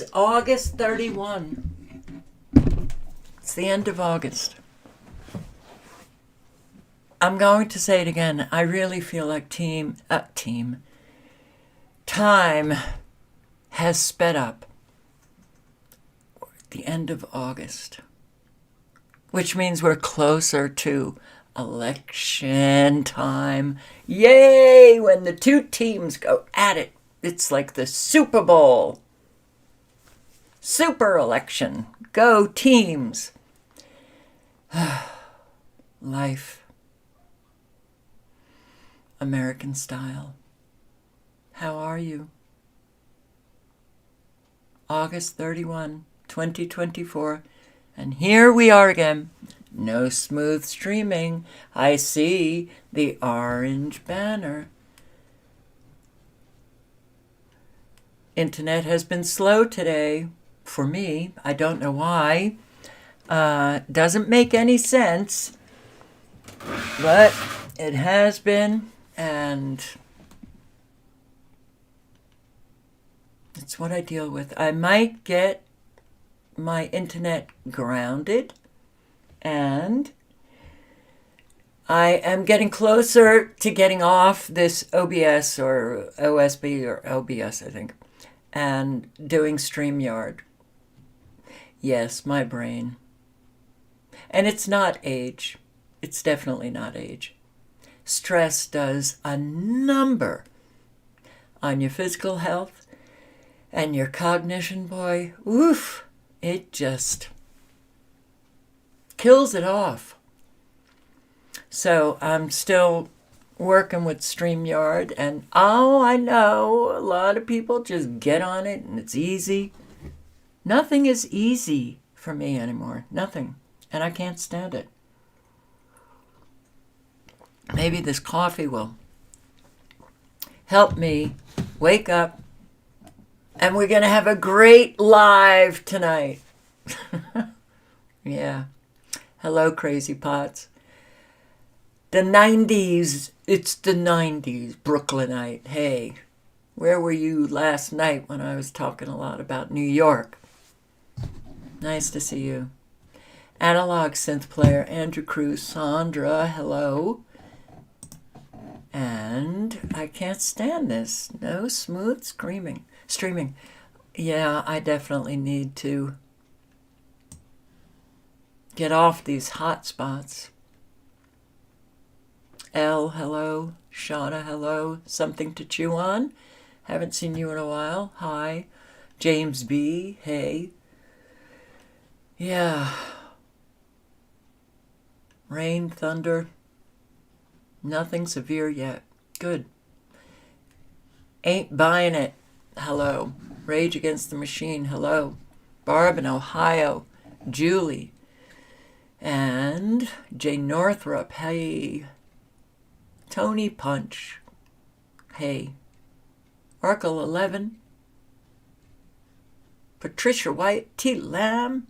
It's August 31. It's the end of August. I'm going to say it again. I really feel like time has sped up. The end of August, which means we're closer to election time. Yay! When the two teams go at it, it's like the Super Bowl. Super election. Go teams. Life. American style. How are you? August 31, 2024. And here we are again. No smooth streaming. I see the orange banner. Internet has been slow today. For me, I don't know why. Doesn't make any sense. But it has been, and it's what I deal with. I might get my internet grounded, and I am getting closer to getting off this OBS or OSB or OBS, I think, and doing StreamYard. Yes, my brain. And it's not age. It's definitely not age. Stress does a number on your physical health and your cognition, boy. Oof, it just kills it off. So I'm still working with StreamYard, and I know a lot of people just get on it and it's easy. Nothing is easy for me anymore. Nothing. And I can't stand it. Maybe this coffee will help me wake up. And we're going to have a great live tonight. Yeah. Hello, Crazy Pots. The 90s. It's the 90s. Brooklynite. Hey, where were you last night when I was talking a lot about New York? Nice to see you. Analog synth player Andrew Cruz, Sandra, hello. And I can't stand this. No smooth streaming. Yeah, I definitely need to get off these hot spots. Elle, hello. Shauna, hello. Something to chew on. Haven't seen you in a while. Hi. James B, hey. Yeah. Rain, thunder. Nothing severe yet. Good. Ain't buying it. Hello. Rage Against the Machine. Hello. Barb in Ohio. Julie. And Jay Northrup. Hey. Tony Punch. Hey. Arkle 11. Patricia White. T. Lamb.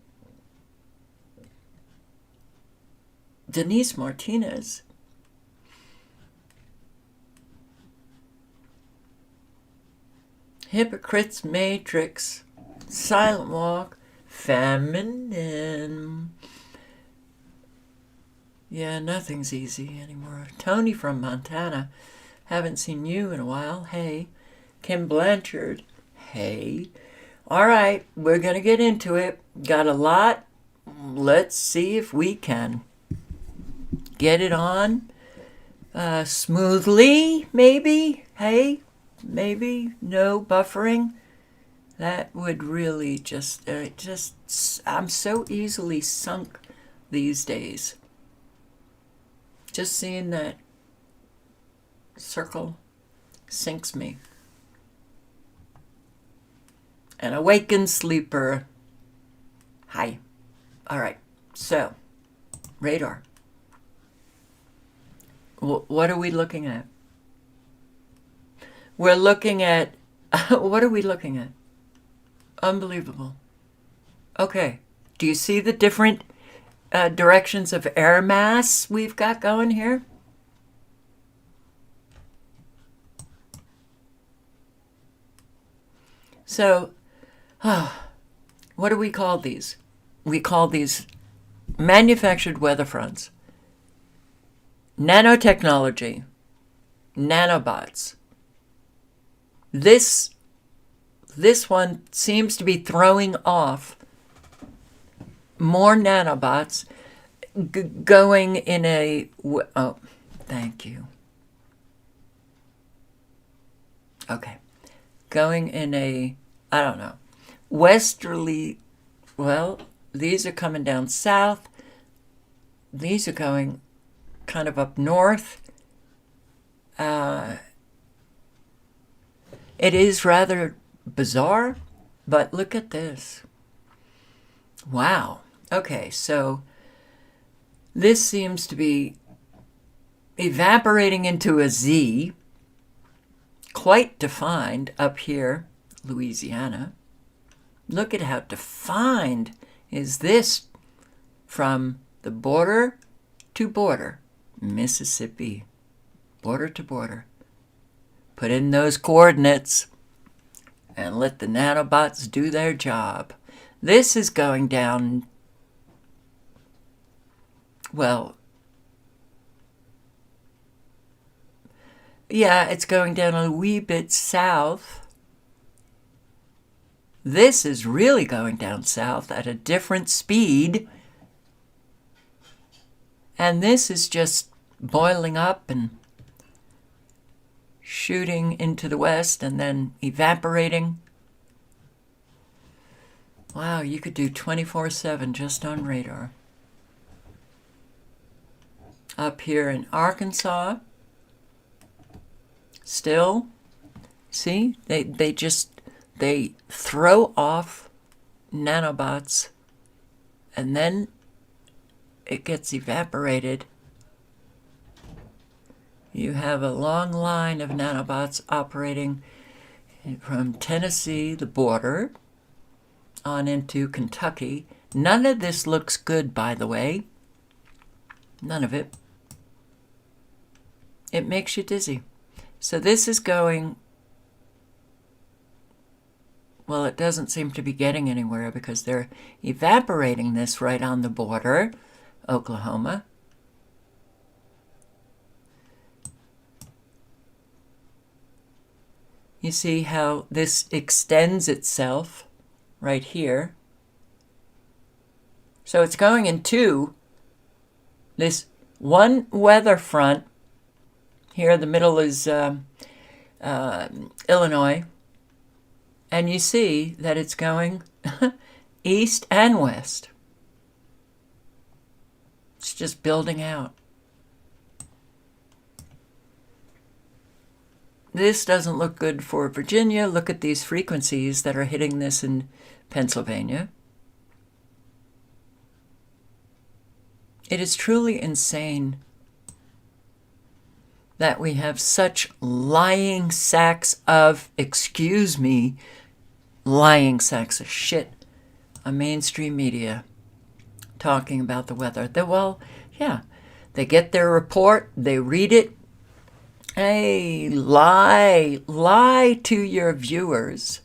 Denise Martinez. Hypocrites Matrix. Silent Walk. Feminine. Yeah, nothing's easy anymore. Tony from Montana. Haven't seen you in a while. Hey. Kim Blanchard. Hey. All right, we're going to get into it. Got a lot. Let's see if we can get it on smoothly, maybe. Hey, maybe no buffering. That would really I'm so easily sunk these days. Just seeing that circle sinks me. An awakened sleeper. Hi. All right. So, radar. What are we looking at? We're looking at... what are we looking at? Unbelievable. Okay. Do you see the different directions of air mass we've got going here? So What do we call these? We call these manufactured weather fronts. Nanotechnology. Nanobots. This one seems to be throwing off more nanobots going in a... Oh, thank you. Okay. Going in a, I don't know, westerly... Well, these are coming down south. These are going kind of up north. It is rather bizarre, but look at this. Wow. Okay, so this seems to be evaporating into a Z, quite defined up here, Louisiana. Look at how defined is this from the border to border, Mississippi, border to border. Put in those coordinates and let the nanobots do their job. This is going down, well, yeah, it's going down a wee bit south. This is really going down south at a different speed. And this is just boiling up and shooting into the west and then evaporating. Wow, you could do 24/7 just on radar. Up here in Arkansas, still, see, they throw off nanobots and then it gets evaporated. You have a long line of nanobots operating from Tennessee, the border, on into Kentucky. None of this looks good, by the way. None of it. It makes you dizzy. So this is going... Well, it doesn't seem to be getting anywhere because they're evaporating this right on the border, Oklahoma. You see how this extends itself right here. So it's going into this one weather front. Here, the middle is Illinois. And you see that it's going east and west. It's just building out. This doesn't look good for Virginia. Look at these frequencies that are hitting this in Pennsylvania. It is truly insane that we have such lying sacks of, excuse me, lying sacks of shit on mainstream media talking about the weather. Well, yeah, they get their report, they read it. Hey, lie to your viewers.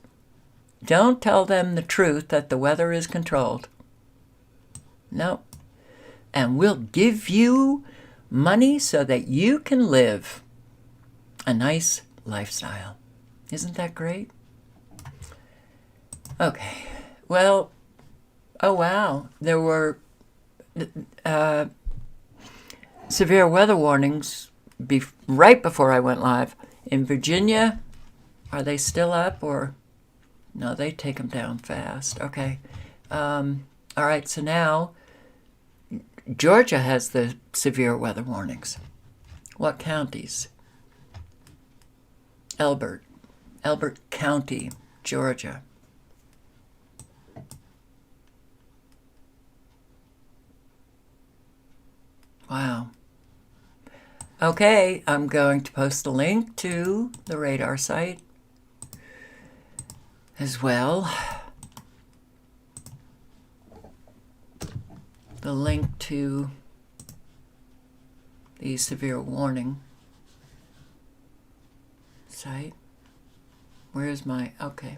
Don't tell them the truth that the weather is controlled. No. And we'll give you money so that you can live a nice lifestyle. Isn't that great? Okay. Well, oh wow. There were severe weather warnings right before I went live. In Virginia, are they still up or... No, they take them down fast. Okay. All right, so now Georgia has the severe weather warnings. What counties? Elbert County, Georgia. Wow. Okay, I'm going to post a link to the radar site as well. The link to the severe warning site. Where's my... Okay.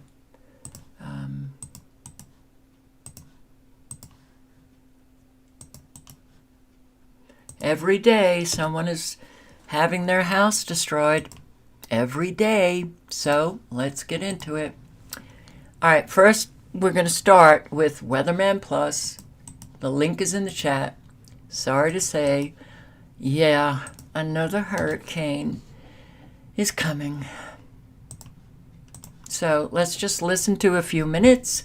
Every day someone is having their house destroyed. Every day. So let's get into it. All right, first we're going to start with Weatherman Plus. The link is in the chat. Sorry to say, yeah, another hurricane is coming. So let's just listen to a few minutes.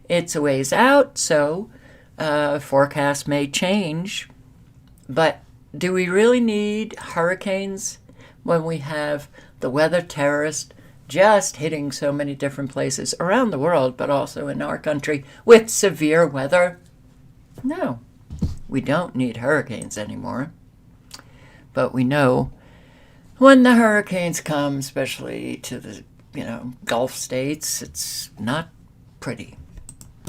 It's a ways out, so forecast may change. But do we really need hurricanes when we have the weather terrorist just hitting so many different places around the world, but also in our country with severe weather? No, we don't need hurricanes anymore. But we know when the hurricanes come, especially to the, Gulf states, it's not pretty.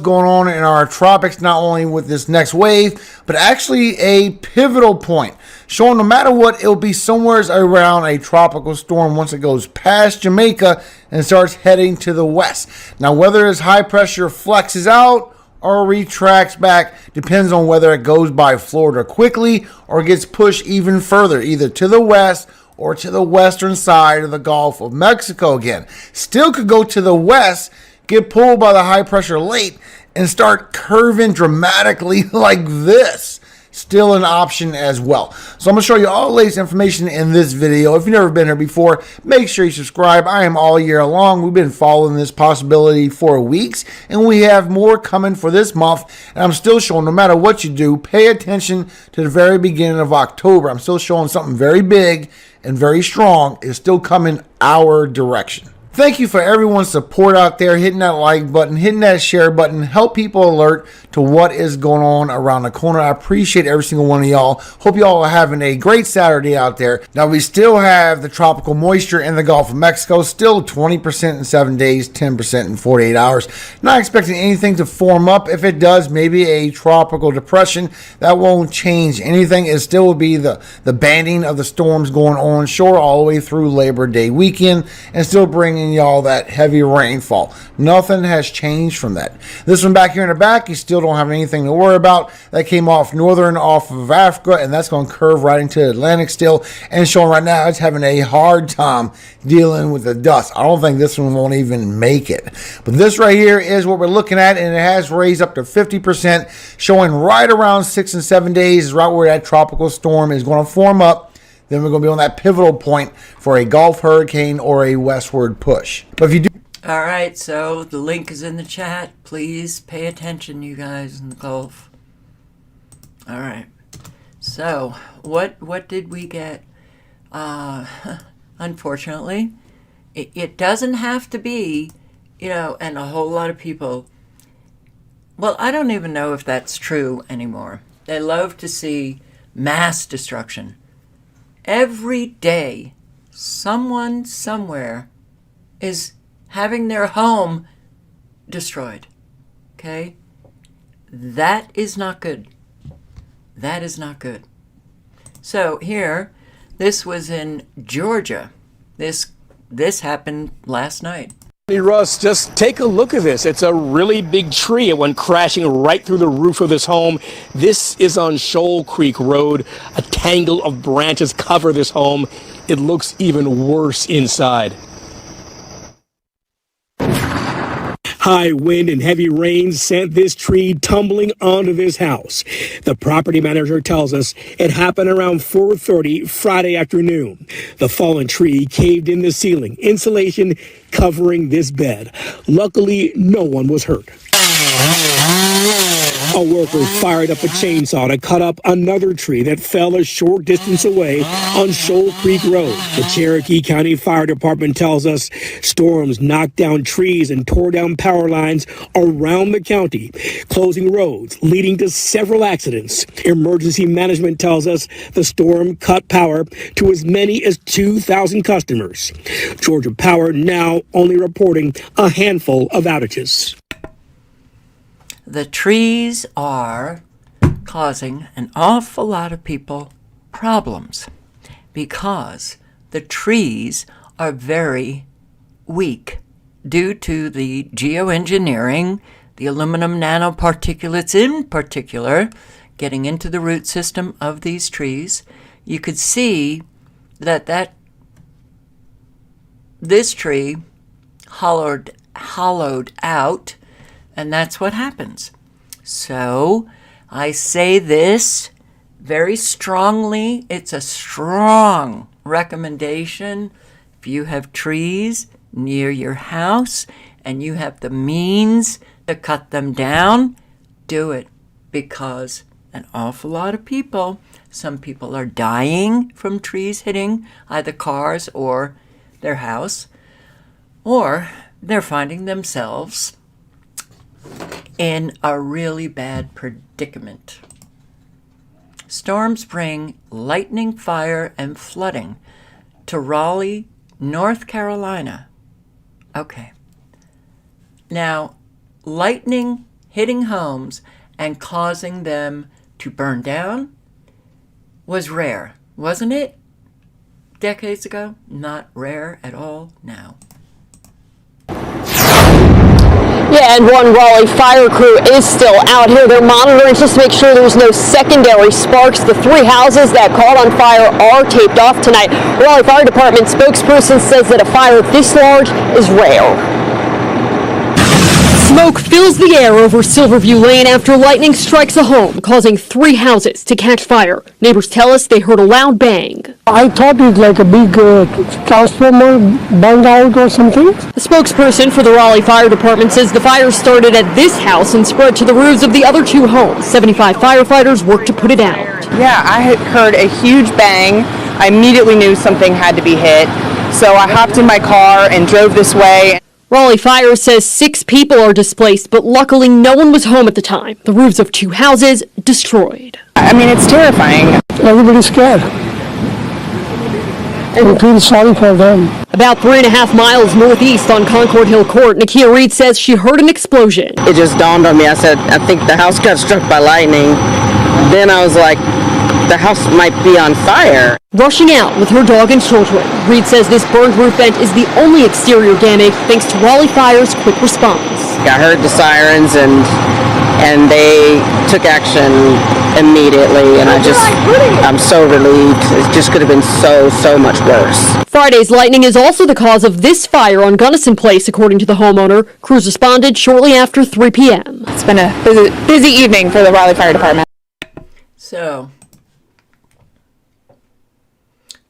Going on in our tropics, not only with this next wave, but actually a pivotal point, showing no matter what, it'll be somewhere around a tropical storm once it goes past Jamaica and starts heading to the west. Now, whether this high pressure flexes out or retracts back depends on whether it goes by Florida quickly or gets pushed even further, either to the west or to the western side of the Gulf of Mexico again. Still could go to the west, get pulled by the high pressure late, and start curving dramatically like this. Still an option as well. So I'm going to show you all the latest information in this video. If you've never been here before, make sure you subscribe. I am all year long. We've been following this possibility for weeks, and we have more coming for this month. And I'm still showing, no matter what you do, pay attention to the very beginning of October. I'm still showing something very big and very strong is still coming our direction. Thank you for everyone's support out there, hitting that like button, hitting that share button, help people alert to what is going on around the corner. I appreciate every single one of y'all. Hope y'all are having a great Saturday out there. Now, we still have the tropical moisture in the Gulf of Mexico, still 20% in 7 days, 10% in 48 hours. Not expecting anything to form up. If it does, maybe a tropical depression. That won't change anything. It still will be the banding of the storms going onshore all the way through Labor Day weekend and still bringing y'all that heavy rainfall. Nothing has changed from that. This one back here in the back, you still don't have anything to worry about. That came off of Africa, and that's going to curve right into the Atlantic still, and showing right now it's having a hard time dealing with the dust. I don't think this one won't even make it. But this right here is what we're looking at, and it has raised up to 50%, showing right around 6 and 7 days is right where that tropical storm is going to form up. Then we're going to be on that pivotal point for a Gulf hurricane or a westward push. But if you do... All right, so the link is in the chat. Please pay attention, you guys in the Gulf. All right. So what did we get? Unfortunately, it doesn't have to be, and a whole lot of people... Well, I don't even know if that's true anymore. They love to see mass destruction. Every day, someone somewhere is having their home destroyed. Okay? That is not good. That is not good. So here, this was in Georgia. This happened last night. Hey Russ, just take a look at this. It's a really big tree. It went crashing right through the roof of this home. This is on Shoal Creek Road. A tangle of branches cover this home. It looks even worse inside. High wind and heavy rain sent this tree tumbling onto this house. The property manager tells us it happened around 4:30 Friday afternoon. The fallen tree caved in the ceiling, insulation covering this bed. Luckily, no one was hurt. A worker fired up a chainsaw to cut up another tree that fell a short distance away on Shoal Creek Road. The Cherokee County Fire Department tells us storms knocked down trees and tore down power lines around the county, closing roads, leading to several accidents. Emergency management tells us the storm cut power to as many as 2,000 customers. Georgia Power now only reporting a handful of outages. The trees are causing an awful lot of people problems because the trees are very weak due to the geoengineering, the aluminum nanoparticulates in particular, getting into the root system of these trees. You could see that this tree hollowed out, and that's what happens. So I say this very strongly. It's a strong recommendation. If you have trees near your house and you have the means to cut them down, do it, because an awful lot of people, some people are dying from trees hitting either cars or their house, or they're finding themselves in a really bad predicament. Storms bring lightning, fire, and flooding to Raleigh, North Carolina. Okay. Now, lightning hitting homes and causing them to burn down was rare, wasn't it? Decades ago? Not rare at all now. Yeah, and one Raleigh fire crew is still out here. They're monitoring just to make sure there's no secondary sparks. The 3 houses that caught on fire are taped off tonight. Raleigh Fire Department spokesperson says that a fire this large is rare. Smoke fills the air over Silverview Lane after lightning strikes a home, causing 3 houses to catch fire. Neighbors tell us they heard a loud bang. I thought it like a big transformer burned out or something. The spokesperson for the Raleigh Fire Department says the fire started at this house and spread to the roofs of the other 2 homes. 75 firefighters worked to put it out. Yeah, I had heard a huge bang. I immediately knew something had to be hit. So I hopped in my car and drove this way. Raleigh Fire says 6 people are displaced, but luckily no one was home at the time. The roofs of 2 houses destroyed. I mean, it's terrifying. Everybody's scared. I feel sorry for them. About 3.5 miles northeast on Concord Hill Court, Nakia Reed says she heard an explosion. It just dawned on me. I said, I think the house got struck by lightning. Then I was like, the house might be on fire. Rushing out with her dog and children, Reed says this burned roof vent is the only exterior damage thanks to Raleigh Fire's quick response. I heard the sirens and they took action immediately, and I'm so relieved. It just could have been so much worse. Friday's lightning is also the cause of this fire on Gunnison Place, according to the homeowner. Crews responded shortly after 3 p.m. It's been a busy evening for the Raleigh Fire Department. So,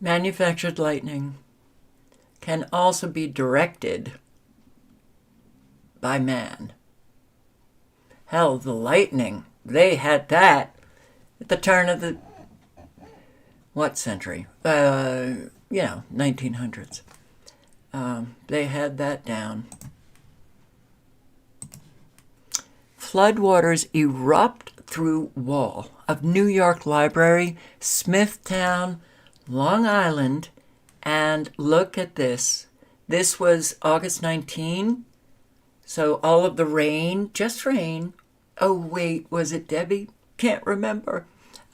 manufactured lightning can also be directed by man. Hell, the lightning, they had that at the turn of the, what century? 1900s. They had that down. Floodwaters erupt through wall of New York Library, Smithtown, Long Island, and look at this. This was August 19, so all of the rain, just rain. Oh wait, was it Debbie? Can't remember.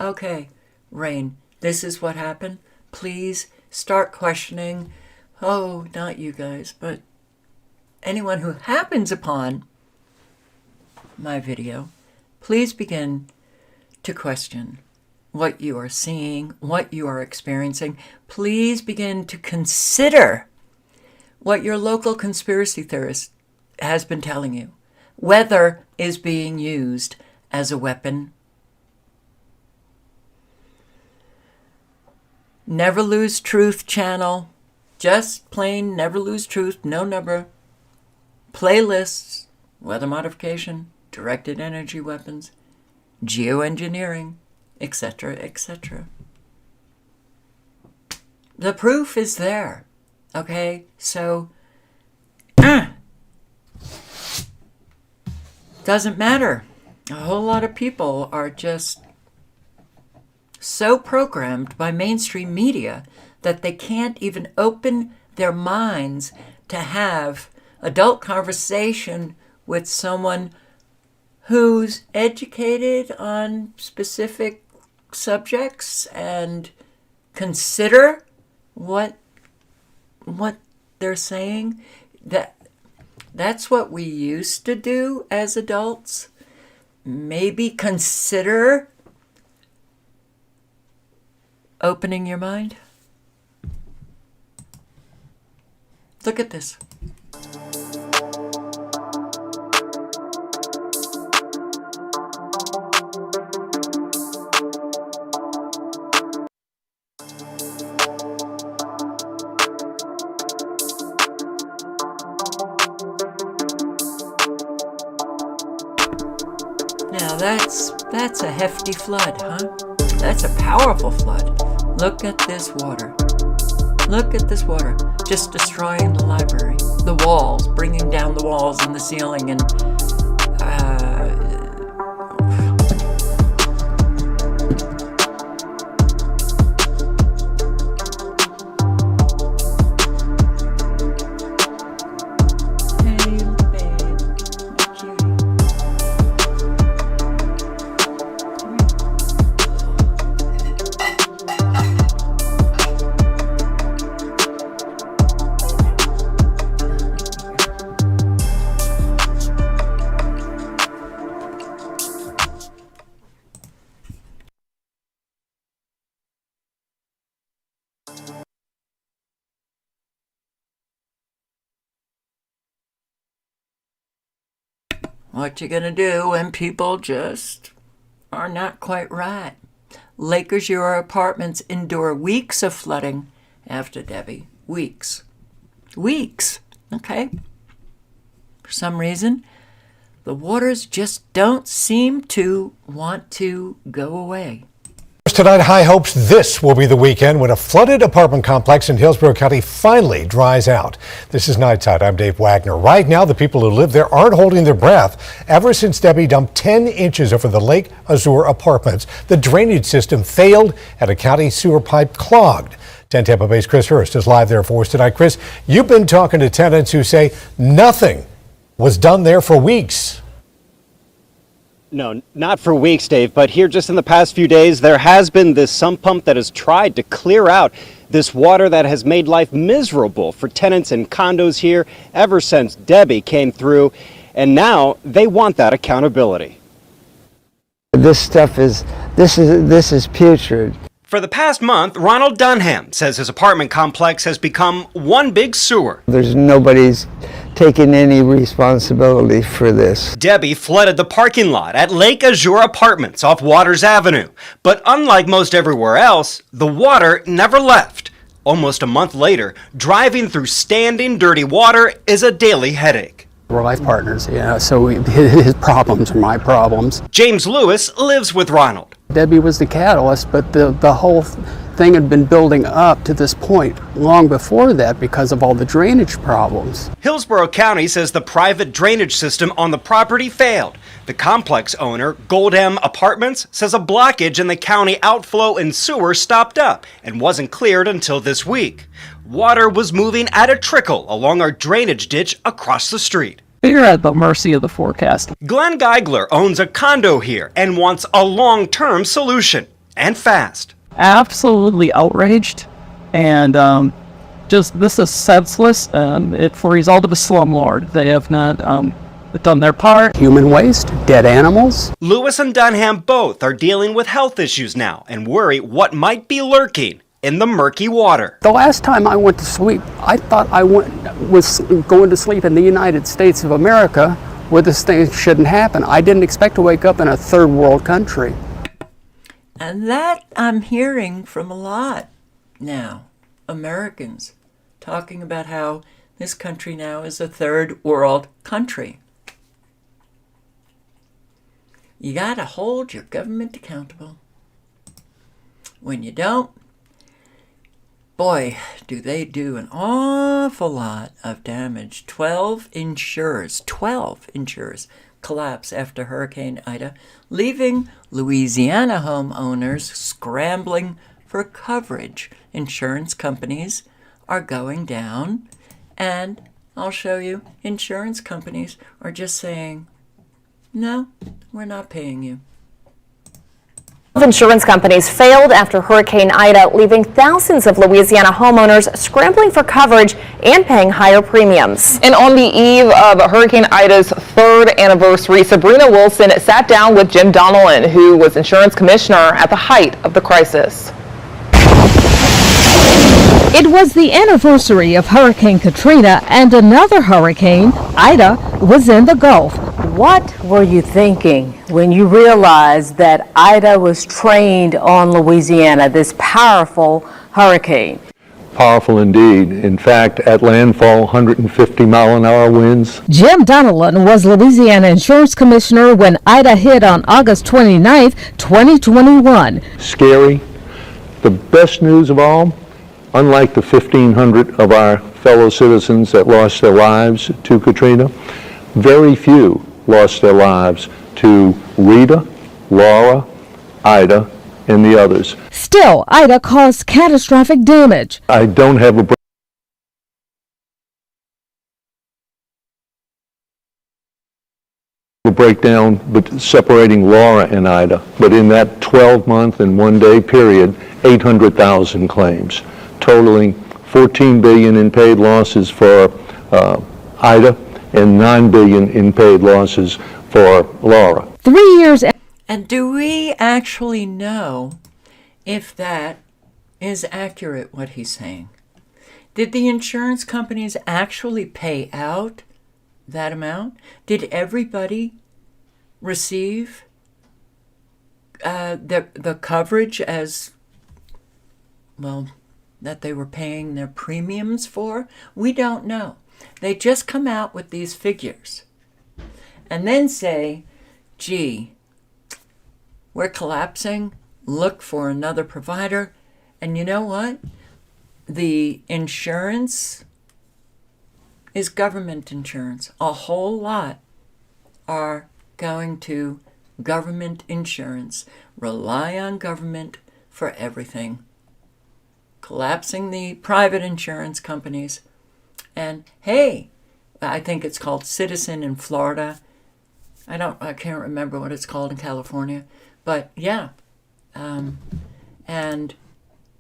Okay, rain. This is what happened. Please start questioning. Oh, not you guys, but anyone who happens upon my video, please begin to question what you are seeing, what you are experiencing. Please begin to consider what your local conspiracy theorist has been telling you. Weather is being used as a weapon. Never Lose Truth channel. Just plain Never Lose Truth, no number. Playlists, weather modification, directed energy weapons, geoengineering, etc., etc. The proof is there, okay? So, doesn't matter. A whole lot of people are just so programmed by mainstream media that they can't even open their minds to have adult conversation with someone who's educated on specific subjects and consider what they're saying. That's what we used to do as adults. Maybe consider opening your mind? Look at this. Now that's a hefty flood, huh? That's a powerful flood. Look at this water. Look at this water. Just destroying the library. The walls, bringing down the walls and the ceiling and what you gonna do when people just are not quite right? Lake Azure apartments endure weeks of flooding after Debbie. Weeks. Weeks, okay? For some reason, the waters just don't seem to want to go away. Tonight, high hopes this will be the weekend when a flooded apartment complex in Hillsborough County finally dries out. This is Nightside. I'm Dave Wagner. Right now, the people who live there aren't holding their breath. Ever since Debbie dumped 10 inches over the Lake Azure apartments, the drainage system failed and a county sewer pipe clogged. 10 Tampa Bay's Chris Hurst is live there for us tonight. Chris, you've been talking to tenants who say nothing was done there for weeks. No, not for weeks, Dave, but here just in the past few days, there has been this sump pump that has tried to clear out this water that has made life miserable for tenants in condos here ever since Debbie came through, and now they want that accountability. This stuff is putrid. For the past month, Ronald Dunham says his apartment complex has become one big sewer. There's nobody's taking any responsibility for this. Debbie flooded the parking lot at Lake Azure Apartments off Waters Avenue. But unlike most everywhere else, the water never left. Almost a month later, driving through standing, dirty water is a daily headache. We're life partners, yeah, so his problems are my problems. James Lewis lives with Ronald. Debbie was the catalyst, but the whole thing had been building up to this point long before that because of all the drainage problems. Hillsborough County says the private drainage system on the property failed. The complex owner, Goldham Apartments, says a blockage in the county outflow and sewer stopped up and wasn't cleared until this week. Water was moving at a trickle along our drainage ditch across the street. You're at the mercy of the forecast. Glenn Geigler owns a condo here and wants a long-term solution, and fast. Absolutely outraged, and just this is senseless. It's the result of a slumlord. They have not done their part. Human waste, dead animals. Lewis and Dunham both are dealing with health issues now and worry what might be lurking in the murky water. The last time I went to sleep, I thought I was going to sleep in the United States of America, where this thing shouldn't happen. I didn't expect to wake up in a third world country. And that I'm hearing from a lot now. Americans talking about how this country now is a third world country. You gotta hold your government accountable. When you don't, boy, do they do an awful lot of damage. 12 insurers collapse after Hurricane Ida, leaving Louisiana homeowners scrambling for coverage. Insurance companies are going down, and I'll show you, insurance companies are just saying, no, we're not paying you. Insurance companies failed after Hurricane Ida, leaving thousands of Louisiana homeowners scrambling for coverage and paying higher premiums. And on the eve of Hurricane Ida's third anniversary, Sabrina Wilson sat down with Jim Donnellan, who was insurance commissioner at the height of the crisis. It was the anniversary of Hurricane Katrina, and another hurricane, Ida, was in the Gulf. What were you thinking when you realized that Ida was trained on Louisiana, this powerful hurricane? Powerful indeed. In fact, at landfall, 150-mile-an-hour winds. Jim Donnellan was Louisiana Insurance Commissioner when Ida hit on August 29, 2021. Scary. The best news of all, unlike the 1,500 of our fellow citizens that lost their lives to Katrina, very few lost their lives to Rita, Laura, Ida, and the others. Still, Ida caused catastrophic damage. I don't have a breakdown but separating Laura and Ida, but in that 12-month and one-day period, 800,000 claims, totaling $14 billion in paid losses for Ida and $9 billion in paid losses for Laura. 3 years. And do we actually know if that is accurate, what he's saying? Did the insurance companies actually pay out that amount? Did everybody receive the coverage as, well, that they were paying their premiums for? We don't know. They just come out with these figures and then say, gee, we're collapsing, look for another provider. And you know what? The insurance is government insurance. A whole lot are going to government insurance. Rely on government for everything. Collapsing the private insurance companies. And hey, I think it's called Citizen in Florida. I can't remember what it's called in California. But yeah, and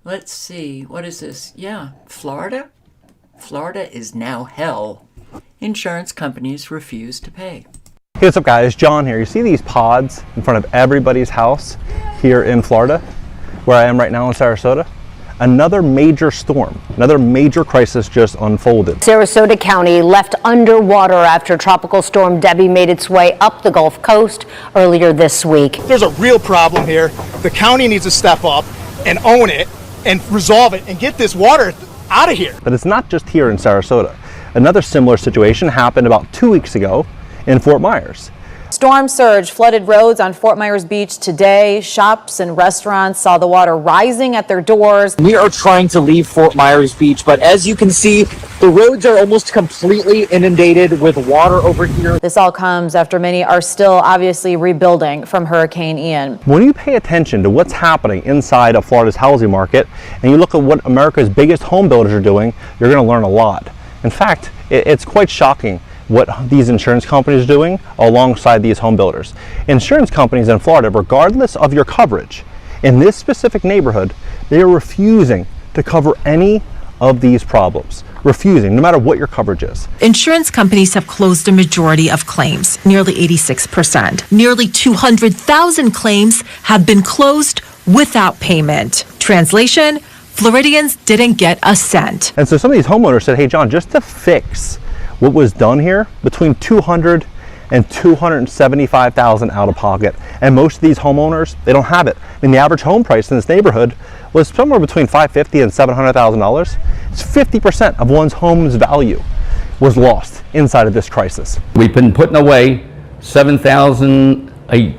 let's see, what is this? Yeah, Florida? Florida is now hell. Insurance companies refuse to pay. Hey, what's up guys? John here. You see these pods in front of everybody's house here in Florida, where I am right now in Sarasota? Another major storm, another major crisis just unfolded. Sarasota County left underwater after Tropical Storm Debbie made its way up the Gulf Coast earlier this week. There's a real problem here. The county needs to step up and own it and resolve it and get this water out of here. But it's not just here in Sarasota. Another similar situation happened about 2 weeks ago in Fort Myers. Storm surge flooded roads on Fort Myers Beach today. Shops and restaurants saw the water rising at their doors. We are trying to leave Fort Myers Beach, but as you can see, the roads are almost completely inundated with water over here. This all comes after many are still obviously rebuilding from Hurricane Ian. When you pay attention to what's happening inside of Florida's housing market, and you look at what America's biggest home builders are doing, you're going to learn a lot. In fact, it's quite shocking what these insurance companies are doing alongside these home builders. Insurance companies in Florida, regardless of your coverage, in this specific neighborhood, they are refusing to cover any of these problems. Refusing, no matter what your coverage is. Insurance companies have closed a majority of claims, nearly 86%. Nearly 200,000 claims have been closed without payment. Translation, Floridians didn't get a cent. And so some of these homeowners said, hey John, just to fix what was done here, between $200,000 and $275,000 out of pocket. And most of these homeowners, they don't have it. I mean, the average home price in this neighborhood was somewhere between $550,000 and $700,000. It's 50% of one's home's value was lost inside of this crisis. We've been putting away $7,000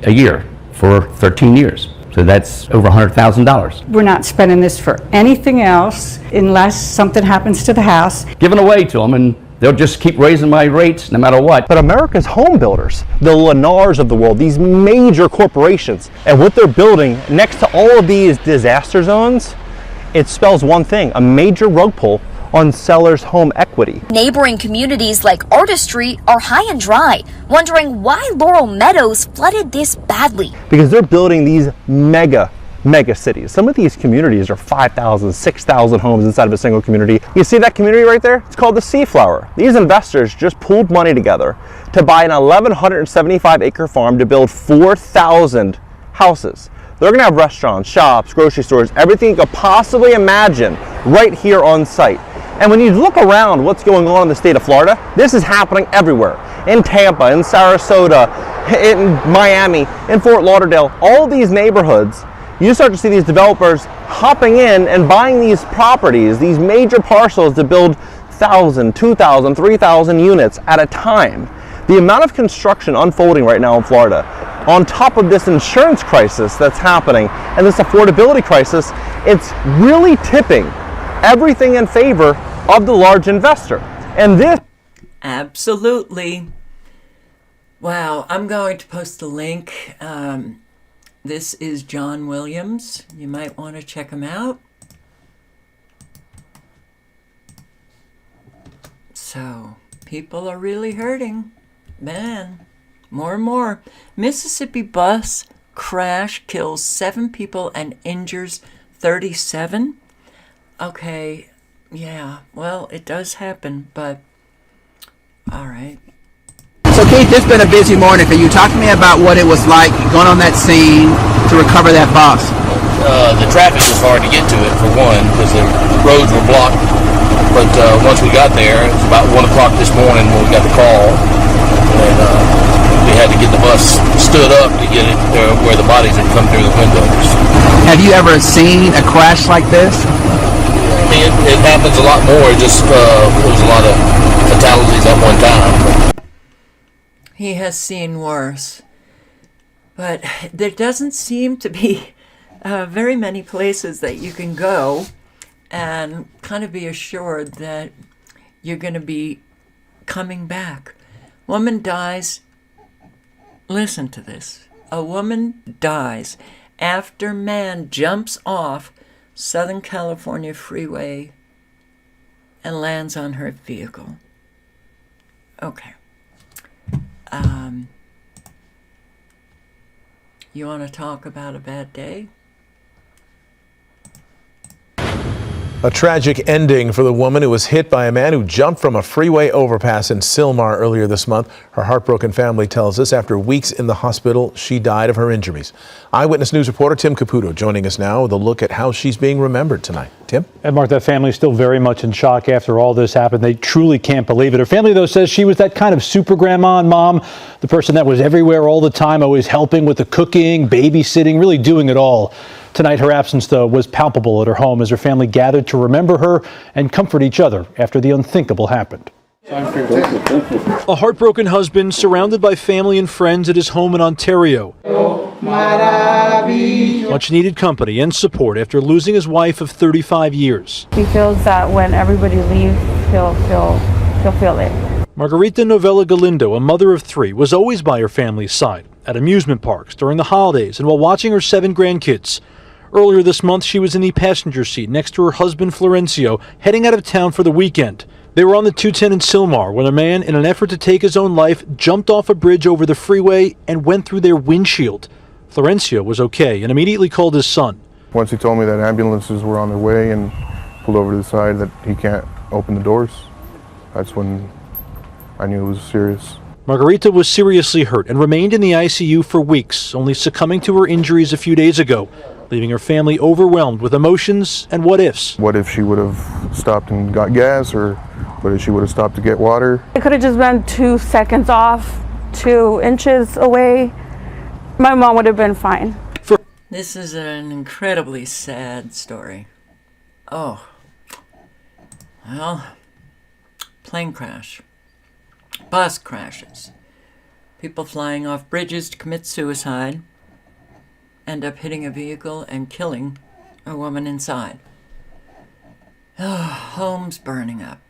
a year for 13 years. So that's over $100,000. We're not spending this for anything else unless something happens to the house. Giving away to them, and they'll just keep raising my rates no matter what. But America's home builders, the Lennars of the world, these major corporations, and what they're building next to all of these disaster zones, it spells one thing, a major rug pull on sellers' home equity. Neighboring communities like Artistry are high and dry, wondering why Laurel Meadows flooded this badly. Because they're building these mega cities. Some of these communities are 5,000, 6,000 homes inside of a single community. You see that community right there? It's called the Seaflower. These investors just pooled money together to buy an 1,175 acre farm to build 4,000 houses. They're gonna have restaurants, shops, grocery stores, everything you could possibly imagine right here on site. And when you look around what's going on in the state of Florida, this is happening everywhere. In Tampa, in Sarasota, in Miami, in Fort Lauderdale, all these neighborhoods, you start to see these developers hopping in and buying these properties, these major parcels to build 1,000, 2,000, 3,000 units at a time. The amount of construction unfolding right now in Florida, on top of this insurance crisis that's happening and this affordability crisis, it's really tipping everything in favor of the large investor. And this... Absolutely. Wow, I'm going to post the link. This is John Williams. You might want to check him out. So, people are really hurting. Man, more and more. Mississippi bus crash kills 7 people and injures 37. Okay, yeah, well, it does happen, but all right. So Keith, it's been a busy morning for you. Talk to me about what it was like going on that scene to recover that bus. The traffic was hard to get to it, for one, because the roads were blocked. But once we got there, it was about 1 o'clock this morning when we got the call. And we had to get the bus stood up to get it where the bodies had come through the windows. Have you ever seen a crash like this? I mean, it happens a lot more. It just there was a lot of fatalities at one time. He has seen worse. But there doesn't seem to be very many places that you can go and kind of be assured that you're going to be coming back. Woman dies. Listen to this. A woman dies after man jumps off Southern California freeway and lands on her vehicle. Okay. You want to talk about a bad day? A tragic ending for the woman who was hit by a man who jumped from a freeway overpass in Sylmar earlier this month. Her heartbroken family tells us after weeks in the hospital, she died of her injuries. Eyewitness News reporter Tim Caputo joining us now with a look at how she's being remembered tonight. Tim? And Mark, that family is still very much in shock after all this happened. They truly can't believe it. Her family, though, says she was that kind of super grandma and mom, the person that was everywhere all the time, always helping with the cooking, babysitting, really doing it all. Tonight, her absence, though, was palpable at her home as her family gathered to remember her and comfort each other after the unthinkable happened. A heartbroken husband surrounded by family and friends at his home in Ontario. Much needed company and support after losing his wife of 35 years. He feels that when everybody leaves, he'll feel it. Margarita Novella Galindo, a mother of 3, was always by her family's side at amusement parks during the holidays and while watching her 7 grandkids. Earlier this month, she was in the passenger seat next to her husband Florencio, heading out of town for the weekend. They were on the 210 in Sylmar when a man, in an effort to take his own life, jumped off a bridge over the freeway and went through their windshield. Florencio was okay and immediately called his son. Once he told me that ambulances were on their way and pulled over to the side that he can't open the doors, that's when I knew it was serious. Margarita was seriously hurt and remained in the ICU for weeks, only succumbing to her injuries a few days ago, leaving her family overwhelmed with emotions and what-ifs. What if she would have stopped and got gas, or what if she would have stopped to get water? It could have just been 2 seconds off, 2 inches away. My mom would have been fine. This is an incredibly sad story. Oh. Well, plane crash. Bus crashes. People flying off bridges to commit suicide end up hitting a vehicle and killing a woman inside. Oh, homes burning up.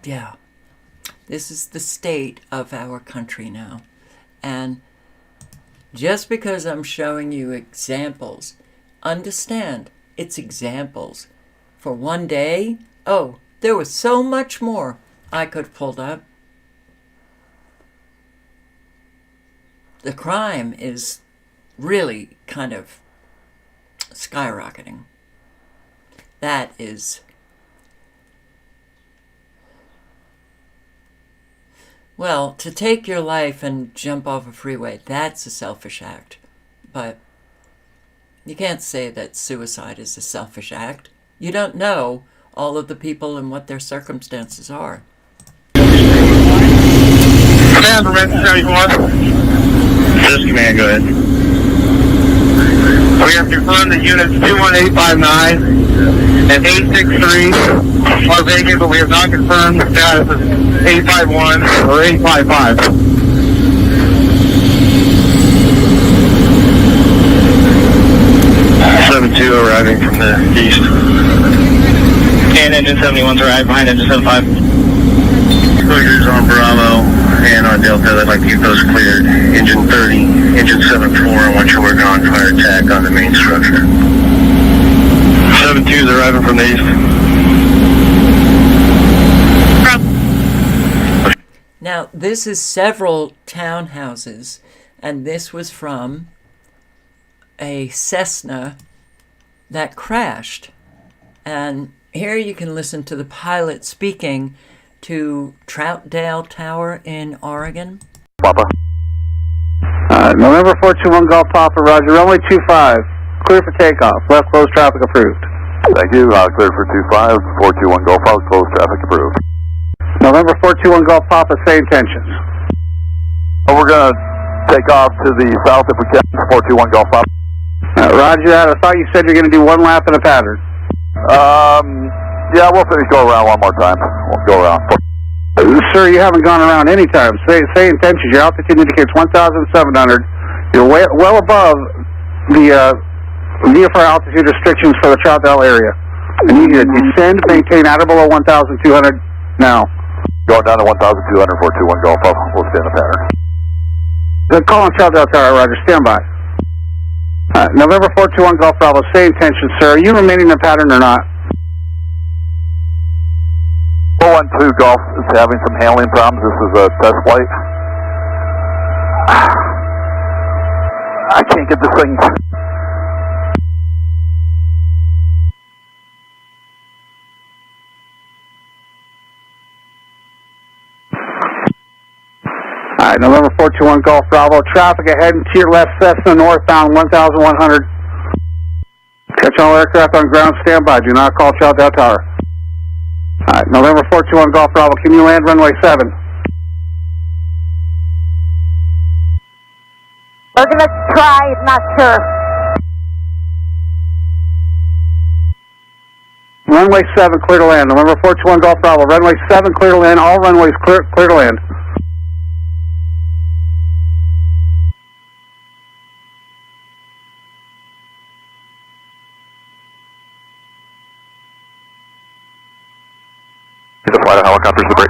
Yeah. This is the state of our country now. And just because I'm showing you examples, understand it's examples. For one day, oh, there was so much more I could have pulled up. The crime is really kind of skyrocketing. That is... Well, to take your life and jump off a freeway, that's a selfish act. But You can't say that suicide is a selfish act. You don't know all of the people and what their circumstances are. Command for Memphis 74. This command, go ahead. We have confirmed that units 21859 and 863 are vacant, but we have not confirmed the status of 851 or 855. 72 arriving from the east. And engine 71's arrived behind engine 75. Closures on Bravo and on Delta. I'd like to get those cleared. Engine 30, engine 74, I want you working on fire attack on the main structure. 72's arriving from the east. Now, this is several townhouses, and this was from a Cessna that crashed. And here you can listen to the pilot speaking to Troutdale Tower in Oregon. Papa. November 421 Golf Papa, Roger. Runway 25. Clear for takeoff. Left closed traffic approved. Thank you. Clear for 25. 421 Golf Papa, closed traffic approved. November 421 Golf Papa, say intentions. Well, we're going to take off to the south if we can. 421 Golf Papa. Roger that. I thought you said you're going to do one lap in a pattern. Yeah, we'll finish. Go around one more time. We'll go around. Sir, you haven't gone around any time. Say intentions. Your altitude indicates 1,700. You're well above the VFR altitude restrictions for the Troutdale area. I need you to descend, maintain at or below 1,200 now. Going down to 1,200, 421 Golf Papa. We'll stay in the pattern. Call on Troutdale Tower, Roger. Stand by. November 421 Golf Bravo. Say intentions, sir. Are you remaining in the pattern or not? 412 Golf is having some handling problems. This is a test flight. I can't get this thing. Alright, November 421 Golf Bravo. Traffic ahead and to your left, Cessna northbound 1,100. Catch all aircraft on ground standby. Do not call Troutdale Tower. Alright, November 421 Golf Bravo. Can you land runway 7? We're going to try, not sure. Runway 7, clear to land. November 421 Golf Bravo. Runway 7, clear to land. All runways clear to land. The flight of helicopters to break.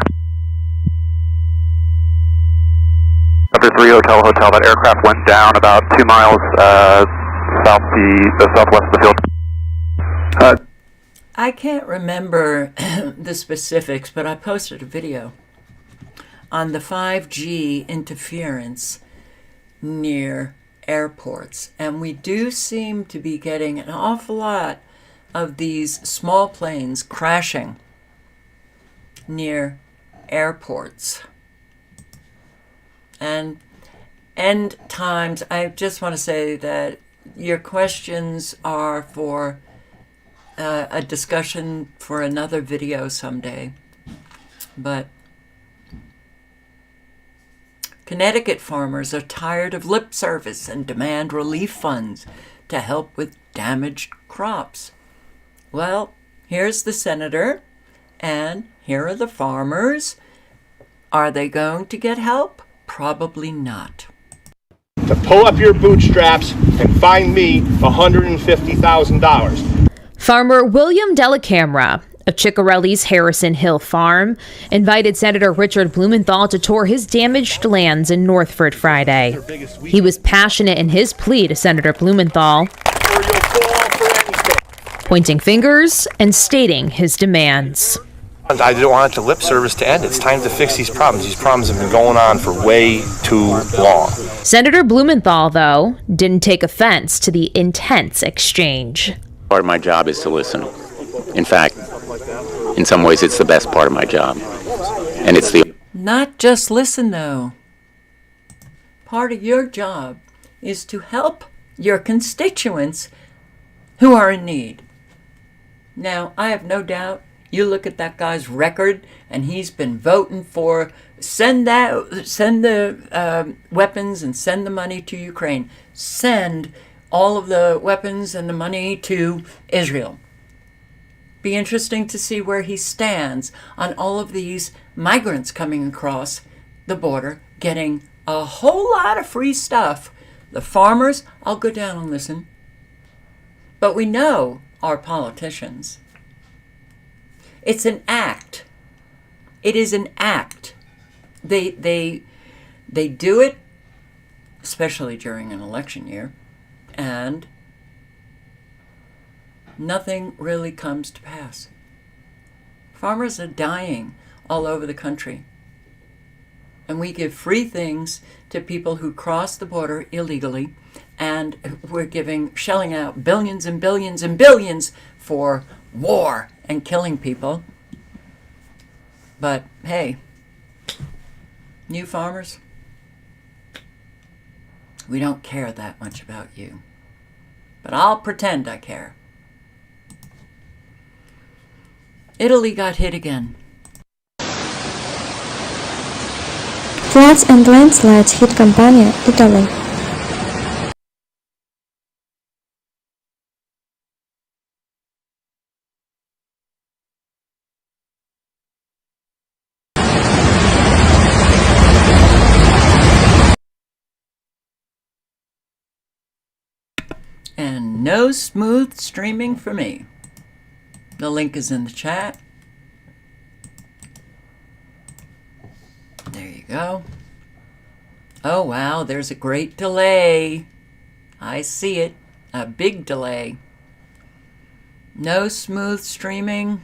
Number 3 Hotel. That aircraft went down about 2 miles southwest of the field. I can't remember the specifics, but I posted a video on the 5G interference near airports. And we do seem to be getting an awful lot of these small planes crashing near airports. And end times, I just want to say that your questions are for a discussion for another video someday. But Connecticut farmers are tired of lip service and demand relief funds to help with damaged crops. Well, here's the senator, and here are the farmers. Are they going to get help? Probably not. To pull up your bootstraps and find me $150,000. Farmer William Delacamera of Ciccarelli's Harrison Hill Farm invited Senator Richard Blumenthal to tour his damaged lands in Northford Friday. He was passionate in his plea to Senator Blumenthal, pointing fingers and stating his demands. I don't want the lip service to end. It's time to fix these problems. These problems have been going on for way too long. Senator Blumenthal, though, didn't take offense to the intense exchange. Part of my job is to listen. In fact, in some ways, it's the best part of my job. And it's the... Not just listen, though. Part of your job is to help your constituents who are in need. Now, I have no doubt you look at that guy's record and he's been voting for send the weapons and send the money to Ukraine. Send all of the weapons and the money to Israel. Be interesting to see where he stands on all of these migrants coming across the border, getting a whole lot of free stuff. The farmers, I'll go down and listen. But we know our politicians. It's an act. It is an act. They do it, especially during an election year, and nothing really comes to pass. Farmers are dying all over the country. And we give free things to people who cross the border illegally, and we're shelling out billions and billions and billions for war and killing people. But hey, you farmers, we don't care that much about you. But I'll pretend I care. Italy got hit again. Floods and landslides hit Campania, Italy. And no smooth streaming for me. The link is in the chat. There you go. Oh wow, there's a great delay. I see it. A big delay. No smooth streaming.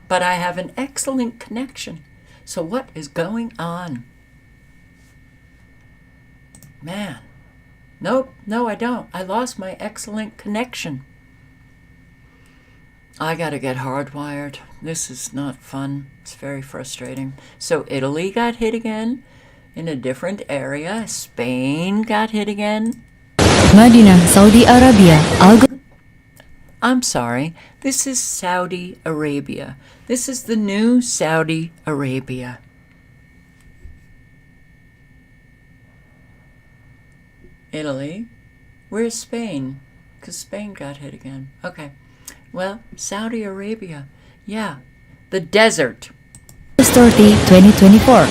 But I have an excellent connection. So what is going on? Man. Nope, no I don't. I lost my excellent connection. I gotta get hardwired. This is not fun. It's very frustrating. So Italy got hit again in a different area. Spain got hit again. Medina, Saudi Arabia. I'm sorry. This is Saudi Arabia. This is the new Saudi Arabia. Italy. Where's Spain? Because Spain got hit again. Okay. Well, Saudi Arabia. Yeah. The desert. 30, 2024.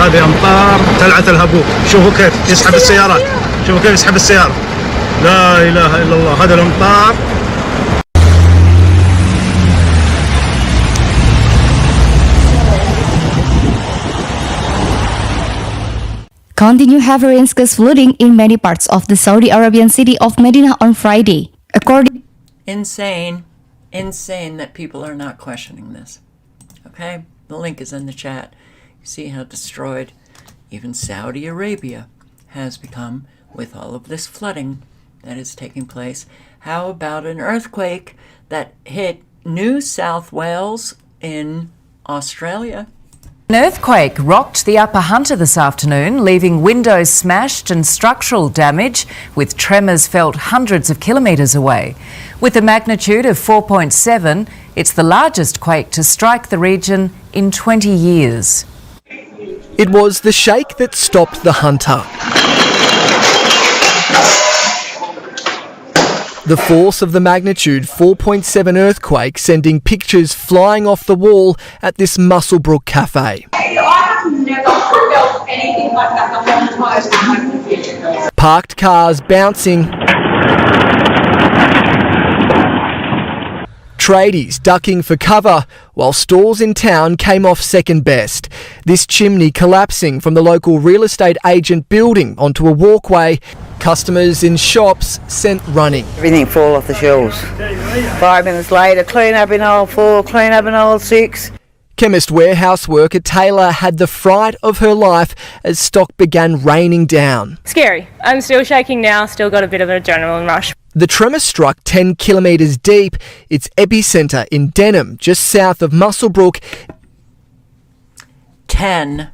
هذه أمطار تلعة الهبوب. شوفوا كيف يسحب السيارات. شوفوا كيف يسحب السيارة. لا إله إلا الله. هذا الأمطار. Continue heavy rains caused flooding in many parts of the Saudi Arabian city of Medina on Friday. Insane that people are not questioning this. Okay? The link is in the chat. You see how destroyed even Saudi Arabia has become with all of this flooding that is taking place. How about an earthquake that hit New South Wales in Australia? An earthquake rocked the Upper Hunter this afternoon, leaving windows smashed and structural damage, with tremors felt hundreds of kilometres away. With a magnitude of 4.7, it's the largest quake to strike the region in 20 years. It was the shake that stopped the Hunter. The force of the magnitude 4.7 earthquake sending pictures flying off the wall at this Muswellbrook cafe. I have never felt anything like that the whole entire time. Parked cars bouncing. tradies ducking for cover, while stores in town came off second best. This chimney collapsing from the local real estate agent building onto a walkway. Customers in shops sent running. Everything fall off the shelves. 5 minutes later, clean up in aisle 4, clean up in aisle 6. Chemist warehouse worker Taylor had the fright of her life as stock began raining down. Scary. I'm still shaking now, still got a bit of an adrenaline rush. The tremor struck 10 kilometres deep. Its epicentre in Denham, just south of Muswellbrook. 10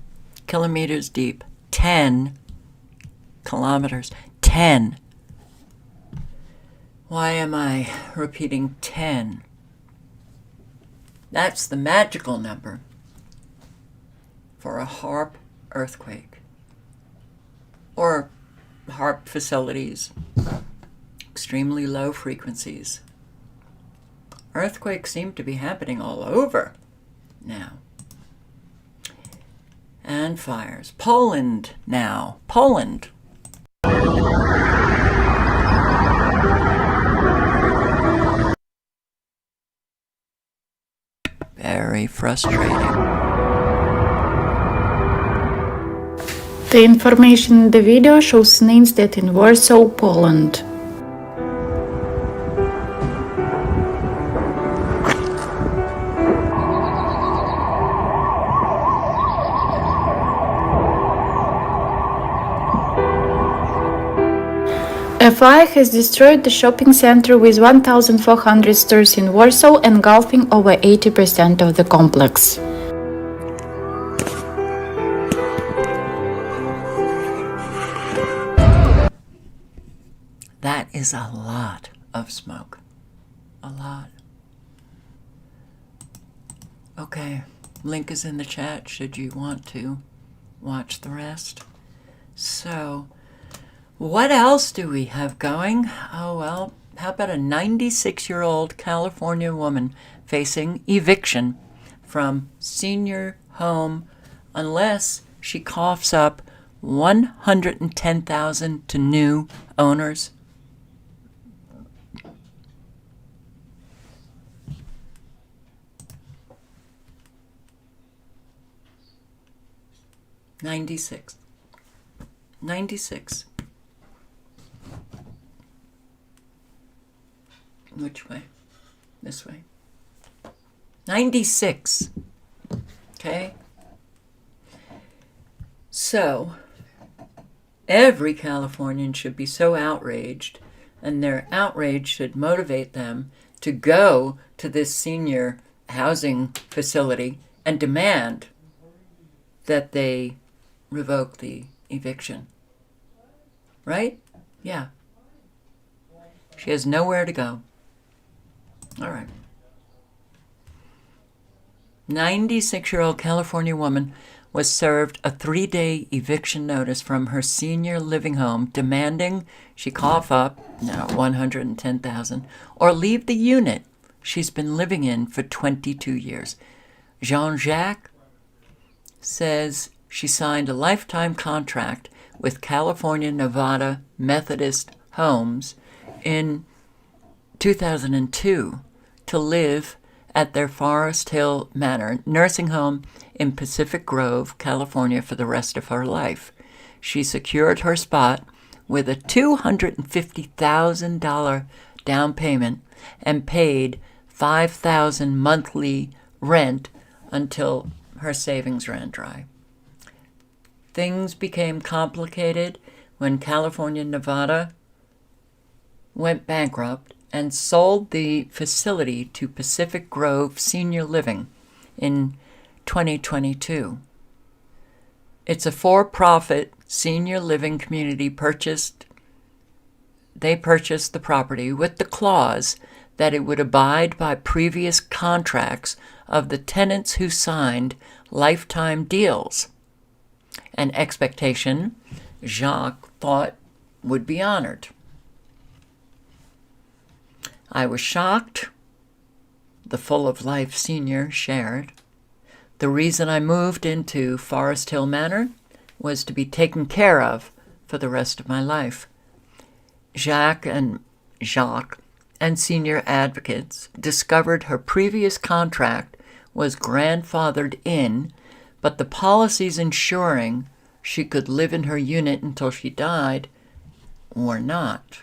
kilometres deep. 10 kilometres. 10. Why am I repeating 10? That's the magical number for a HARP earthquake or HARP facilities, extremely low frequencies. Earthquakes seem to be happening all over now. And fires. Poland now. Poland. Very frustrating. The information in the video shows an incident in Warsaw, Poland. A fire has destroyed the shopping center with 1,400 stores in Warsaw, engulfing over 80% of the complex. That is a lot of smoke. A lot. Okay, link is in the chat should you want to watch the rest. So, what else do we have going? Oh, well, how about a 96-year-old California woman facing eviction from senior home unless she coughs up $110,000 to new owners? $96. Which way? This way. 96. Okay? So, every Californian should be so outraged, and their outrage should motivate them to go to this senior housing facility and demand that they revoke the eviction. Right? Yeah. She has nowhere to go. All right. 96-year-old California woman was served a 3-day eviction notice from her senior living home demanding she cough up $110,000 or leave the unit she's been living in for 22 years. Jean-Jacques says she signed a lifetime contract with California Nevada Methodist Homes in 2002 to live at their Forest Hill Manor nursing home in Pacific Grove, California for the rest of her life. She secured her spot with a $250,000 down payment and paid $5,000 monthly rent until her savings ran dry. Things became complicated when California Nevada went bankrupt and sold the facility to Pacific Grove Senior Living in 2022. It's a for-profit senior living community. They purchased the property with the clause that it would abide by previous contracts of the tenants who signed lifetime deals, an expectation Jacques thought would be honored. I was shocked, the full-of-life senior shared. The reason I moved into Forest Hill Manor was to be taken care of for the rest of my life. Jacques and senior advocates discovered her previous contract was grandfathered in, but the policies ensuring she could live in her unit until she died were not.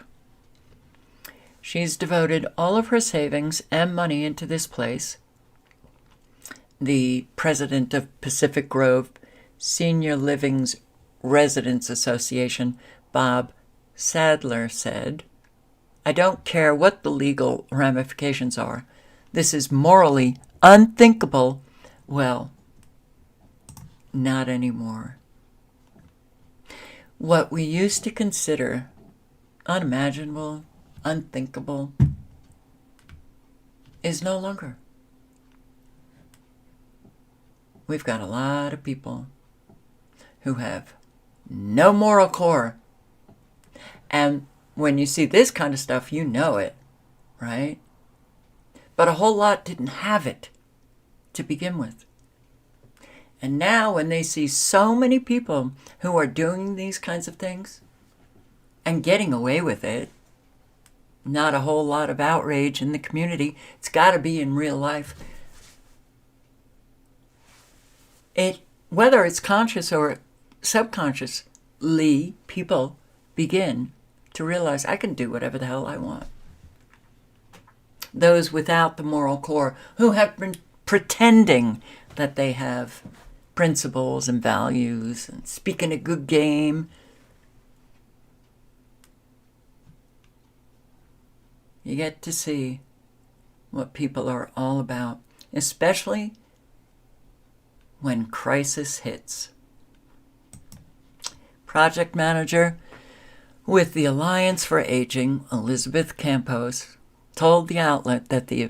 She's devoted all of her savings and money into this place. The president of Pacific Grove Senior Living's Residents Association, Bob Sadler, said, "I don't care what the legal ramifications are. This is morally unthinkable." Well, not anymore. What we used to consider unimaginable, unthinkable, is no longer. We've got a lot of people who have no moral core. And when you see this kind of stuff, you know it, right? But a whole lot didn't have it to begin with. And now when they see so many people who are doing these kinds of things and getting away with it, not a whole lot of outrage in the community. It's got to be in real life. Whether it's conscious or subconsciously, people begin to realize I can do whatever the hell I want. Those without the moral core, who have been pretending that they have principles and values and speaking a good game, you get to see what people are all about, especially when crisis hits. Project manager with the Alliance for Aging, Elizabeth Campos, told the outlet that the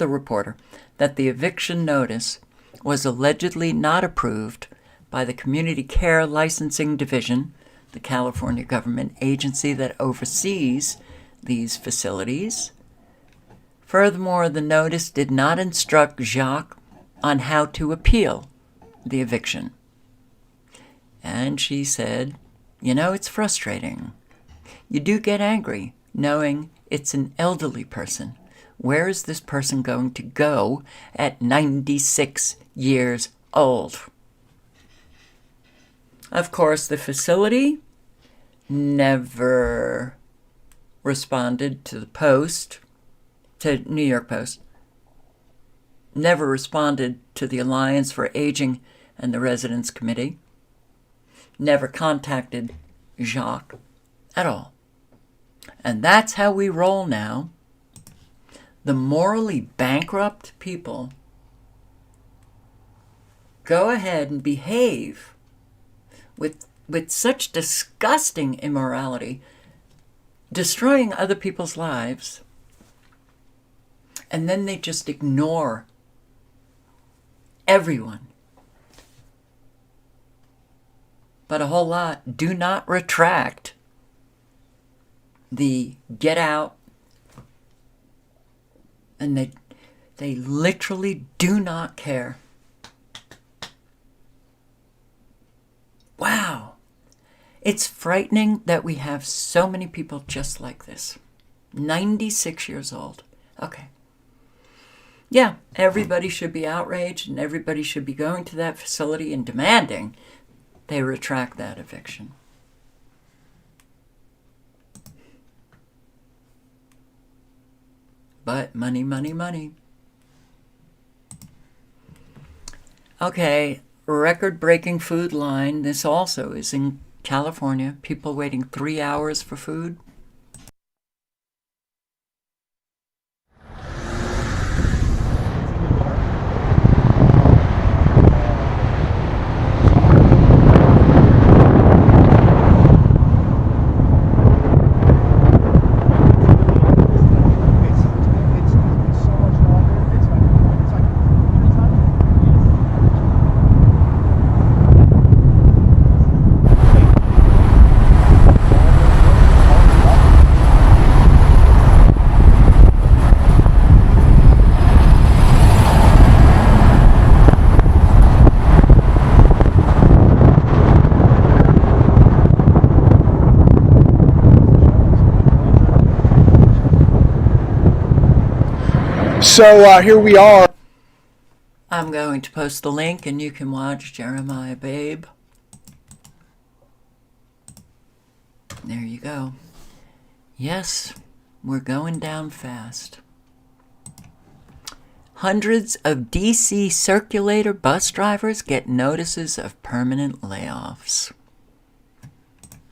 reporter, that the eviction notice was allegedly not approved by the Community Care Licensing Division, the California government agency that oversees these facilities. Furthermore, the notice did not instruct Jacques on how to appeal the eviction. And she said, it's frustrating. You do get angry knowing it's an elderly person. Where is this person going to go at 96 years old? Of course, the facility never responded to the Post, to New York Post, never responded to the Alliance for Aging and the Residents Committee, never contacted Jacques at all. And that's how we roll now. The morally bankrupt people go ahead and behave with such disgusting immorality, destroying other people's lives, and then they just ignore everyone. But a whole lot do not retract the get out, and they literally do not care. Wow. It's frightening that we have so many people just like this. 96 years old. Okay. Yeah, everybody should be outraged and everybody should be going to that facility and demanding they retract that eviction. But money, money, money. Okay, record-breaking food line. This also is in California. People waiting 3 hours for food. So here we are. I'm going to post the link and you can watch Jeremiah Babe. There you go. Yes, we're going down fast. Hundreds of DC circulator bus drivers get notices of permanent layoffs.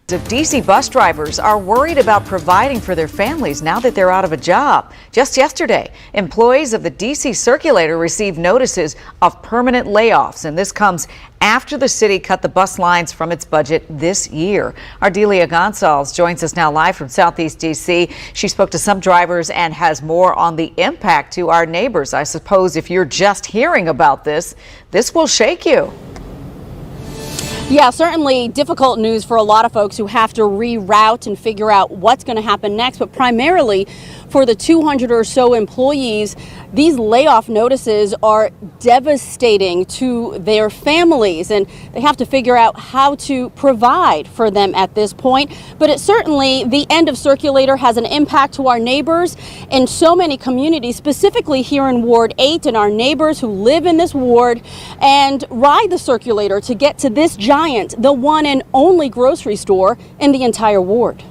Of DC bus drivers are worried about providing for their families now that they're out of a job. Just yesterday, employees of the DC Circulator received notices of permanent layoffs, and this comes after the city cut the bus lines from its budget this year. Ardelia Gonzalez joins us now live from Southeast DC. She spoke to some drivers and has more on the impact to our neighbors. I suppose if you're just hearing about this, this will shake you. Yeah, certainly difficult news for a lot of folks who have to reroute and figure out what's going to happen next. But primarily for the 200 or so employees, these layoff notices are devastating to their families, and they have to figure out how to provide for them at this point. But it certainly, the end of Circulator has an impact to our neighbors in so many communities, specifically here in Ward 8, and our neighbors who live in this ward and ride the Circulator to get to this giant, the one and only grocery store in the entire ward.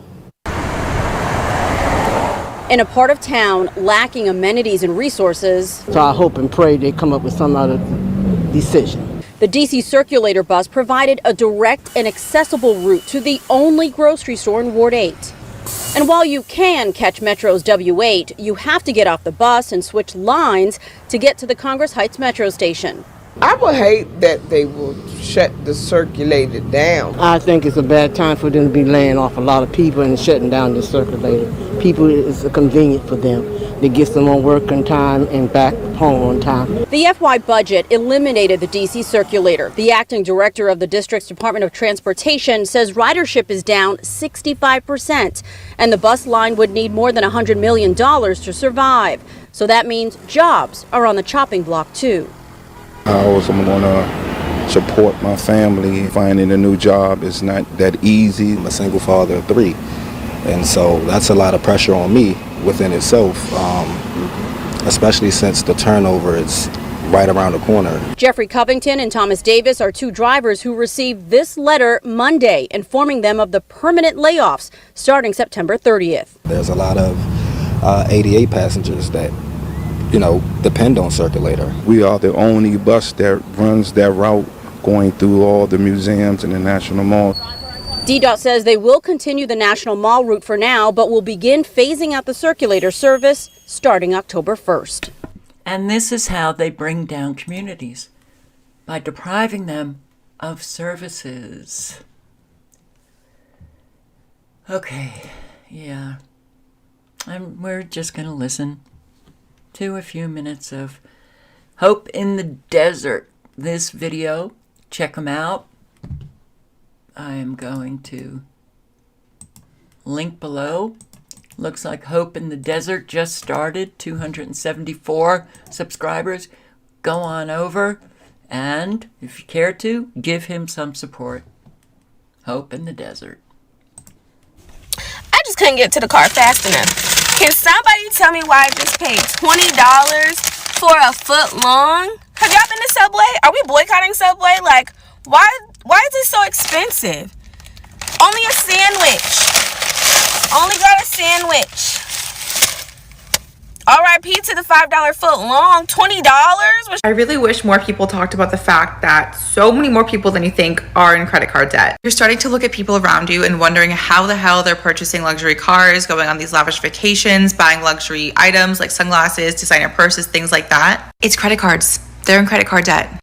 In a part of town lacking amenities and resources. So I hope and pray they come up with some other decision. The DC Circulator bus provided a direct and accessible route to the only grocery store in Ward 8. And while you can catch Metro's W8, you have to get off the bus and switch lines to get to the Congress Heights Metro station. I would hate that they will shut the Circulator down. I think it's a bad time for them to be laying off a lot of people and shutting down the Circulator. People, it's convenient for them. It gets them on work on time and back home on time. The FY budget eliminated the DC Circulator. The acting director of the district's Department of Transportation says ridership is down 65%, and the bus line would need more than $100 million to survive. So that means jobs are on the chopping block too. How am I going to support my family? Finding a new job is not that easy. I'm a single father of 3, and so that's a lot of pressure on me within itself, especially since the turnover is right around the corner. Jeffrey Covington and Thomas Davis are 2 drivers who received this letter Monday informing them of the permanent layoffs starting September 30th. There's a lot of 88 passengers that depend on Circulator. We are the only bus that runs that route going through all the museums and the National Mall. DDOT says they will continue the National Mall route for now, but will begin phasing out the Circulator service starting October 1st. And this is how they bring down communities, by depriving them of services. Okay, yeah. We're just going to listen to a few minutes of Hope in the Desert. This video, check them out. I am going to link below. Looks like Hope in the Desert just started, 274 subscribers. Go on over and, if you care to, give him some support. Hope in the Desert. I just couldn't get to the car fast enough. Can somebody tell me why I just paid $20 for a foot long? Have y'all been to Subway? Are we boycotting Subway? Like, why is it so expensive? Only a sandwich. Only got a sandwich. RIP to the $5 foot long, $20? I really wish more people talked about the fact that so many more people than you think are in credit card debt. You're starting to look at people around you and wondering how the hell they're purchasing luxury cars, going on these lavish vacations, buying luxury items like sunglasses, designer purses, things like that. It's credit cards. They're in credit card debt.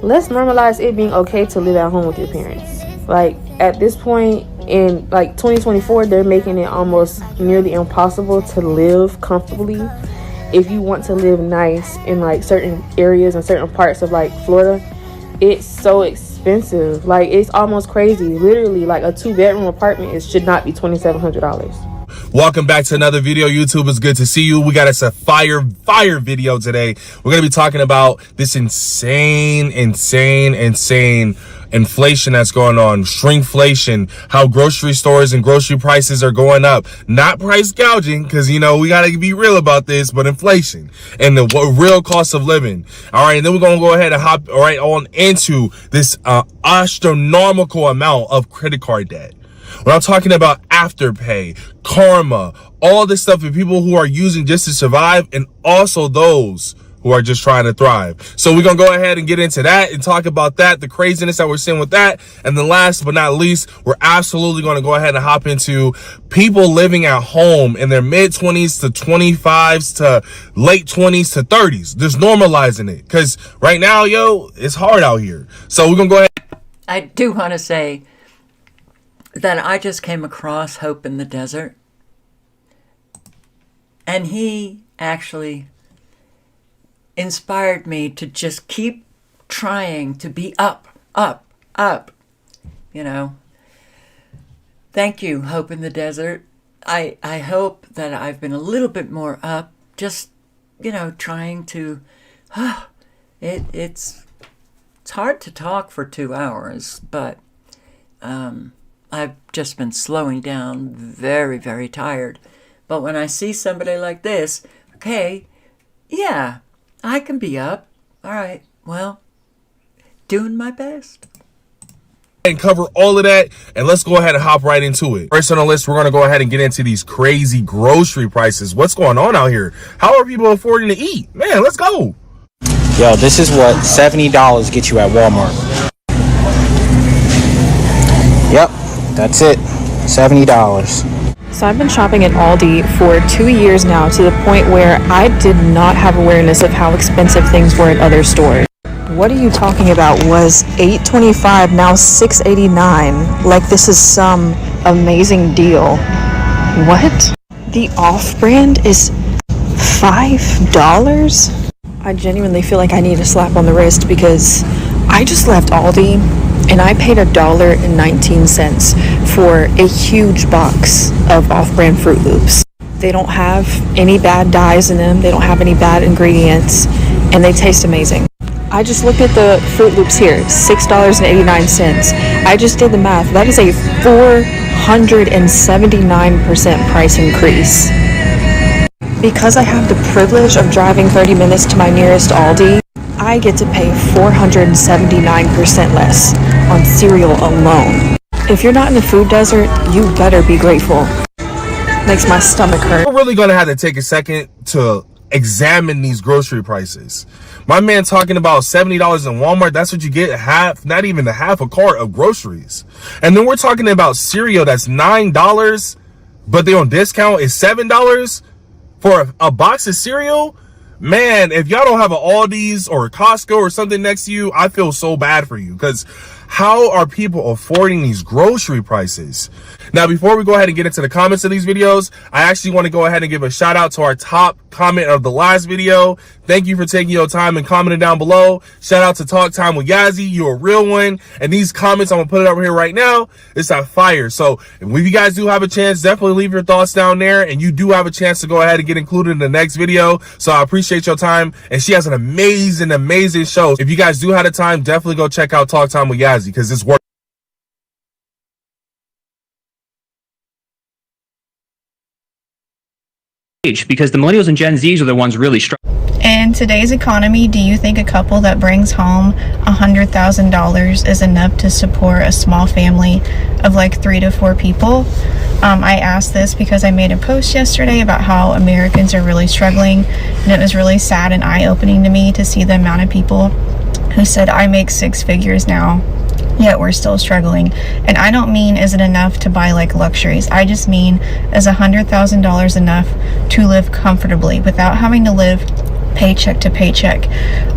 Let's normalize it being okay to live at home with your parents. Like, at this point in 2024, they're making it almost nearly impossible to live comfortably if you want to live nice in certain areas and certain parts of Florida. It's so expensive. It's almost crazy. Literally, a 2-bedroom apartment should not be $2,700. Welcome back to another video. YouTube, it's good to see you. We got us a fire video today. We're going to be talking about this insane inflation that's going on, shrinkflation, how grocery stores and grocery prices are going up. Not price gouging, because, you know, we got to be real about this, but inflation and the real cost of living. All right, and then we're going to go ahead and hop right on into this astronomical amount of credit card debt. When I'm talking about Afterpay, Karma, all this stuff for people who are using just to survive, and also those who are just trying to thrive. So we're going to go ahead and get into that and talk about that, the craziness that we're seeing with that. And then last but not least, we're absolutely going to go ahead and hop into people living at home in their mid-20s to 25s to late 20s to 30s. Just normalizing it. Because right now, yo, it's hard out here. So we're going to go ahead. I do want to say that I just came across Hope in the Desert. And he actually inspired me to just keep trying to be up. You know. Thank you, Hope in the Desert. I hope that I've been a little bit more up. Just, you know, trying to... It's hard to talk for 2 hours, but I've just been slowing down, very, very tired. But when I see somebody like this, okay, yeah, I can be up. All right, well, doing my best. And cover all of that, and let's go ahead and hop right into it. First on the list, we're going to go ahead and get into these crazy grocery prices. What's going on out here? How are people affording to eat? Man, let's go. Yo, this is what $70 gets you at Walmart. Yep, that's it. $70. So I've been shopping at Aldi for 2 years now, to the point where I did not have awareness of how expensive things were at other stores. What are you talking about? Was $8.25 now $6.89? Like this is some amazing deal. What? The off-brand is $5? I genuinely feel like I need a slap on the wrist, because I just left Aldi and I paid $1.19 for a huge box of off-brand Fruit Loops. They don't have any bad dyes in them, they don't have any bad ingredients, and they taste amazing. I just looked at the Fruit Loops here, $6.89. I just did the math. That is a 479% price increase. Because I have the privilege of driving 30 minutes to my nearest Aldi, I get to pay 479% less on cereal alone. If you're not in the food desert, you better be grateful. Makes my stomach hurt. We're really going to have to take a second to examine these grocery prices. My man talking about $70 in Walmart. That's what you get, not even half a cart of groceries. And then we're talking about cereal that's $9, but they on discount is $7 for a box of cereal. Man, if y'all don't have an Aldi's or a Costco or something next to you, I feel so bad for you, because how are people affording these grocery prices? Now, before we go ahead and get into the comments of these videos, I actually want to go ahead and give a shout out to our top comment of the last video. Thank you for taking your time and commenting down below. Shout out to Talk Time with Yazzie. You're a real one. And these comments, I'm going to put it over here right now. It's on fire. So if you guys do have a chance, definitely leave your thoughts down there. And you do have a chance to go ahead and get included in the next video. So I appreciate your time. And she has an amazing show. If you guys do have the time, definitely go check out Talk Time with Yazzie, because it's worth. Because the millennials and Gen Zs are the ones really struggling. In today's economy, do you think a couple that brings home $100,000 is enough to support a small family of like 3 to 4 people? I asked this because I made a post yesterday about how Americans are really struggling, and it was really sad and eye-opening to me to see the amount of people who said, I make 6 figures now, yet we're still struggling. And I don't mean is it enough to buy like luxuries. I just mean, is $100,000 enough to live comfortably without having to live paycheck to paycheck?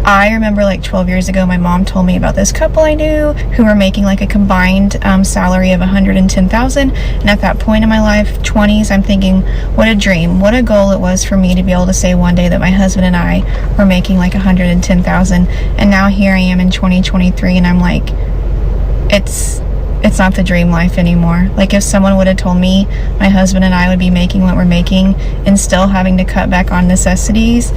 I remember like 12 years ago, my mom told me about this couple I knew who were making like a combined salary of $110,000. And at that point in my life, 20s, I'm thinking, what a dream, what a goal it was for me to be able to say one day that my husband and I were making like $110,000. And now here I am in 2023, and I'm like, it's it's not the dream life anymore. Like, if someone would have told me my husband and I would be making what we're making and still having to cut back on necessities,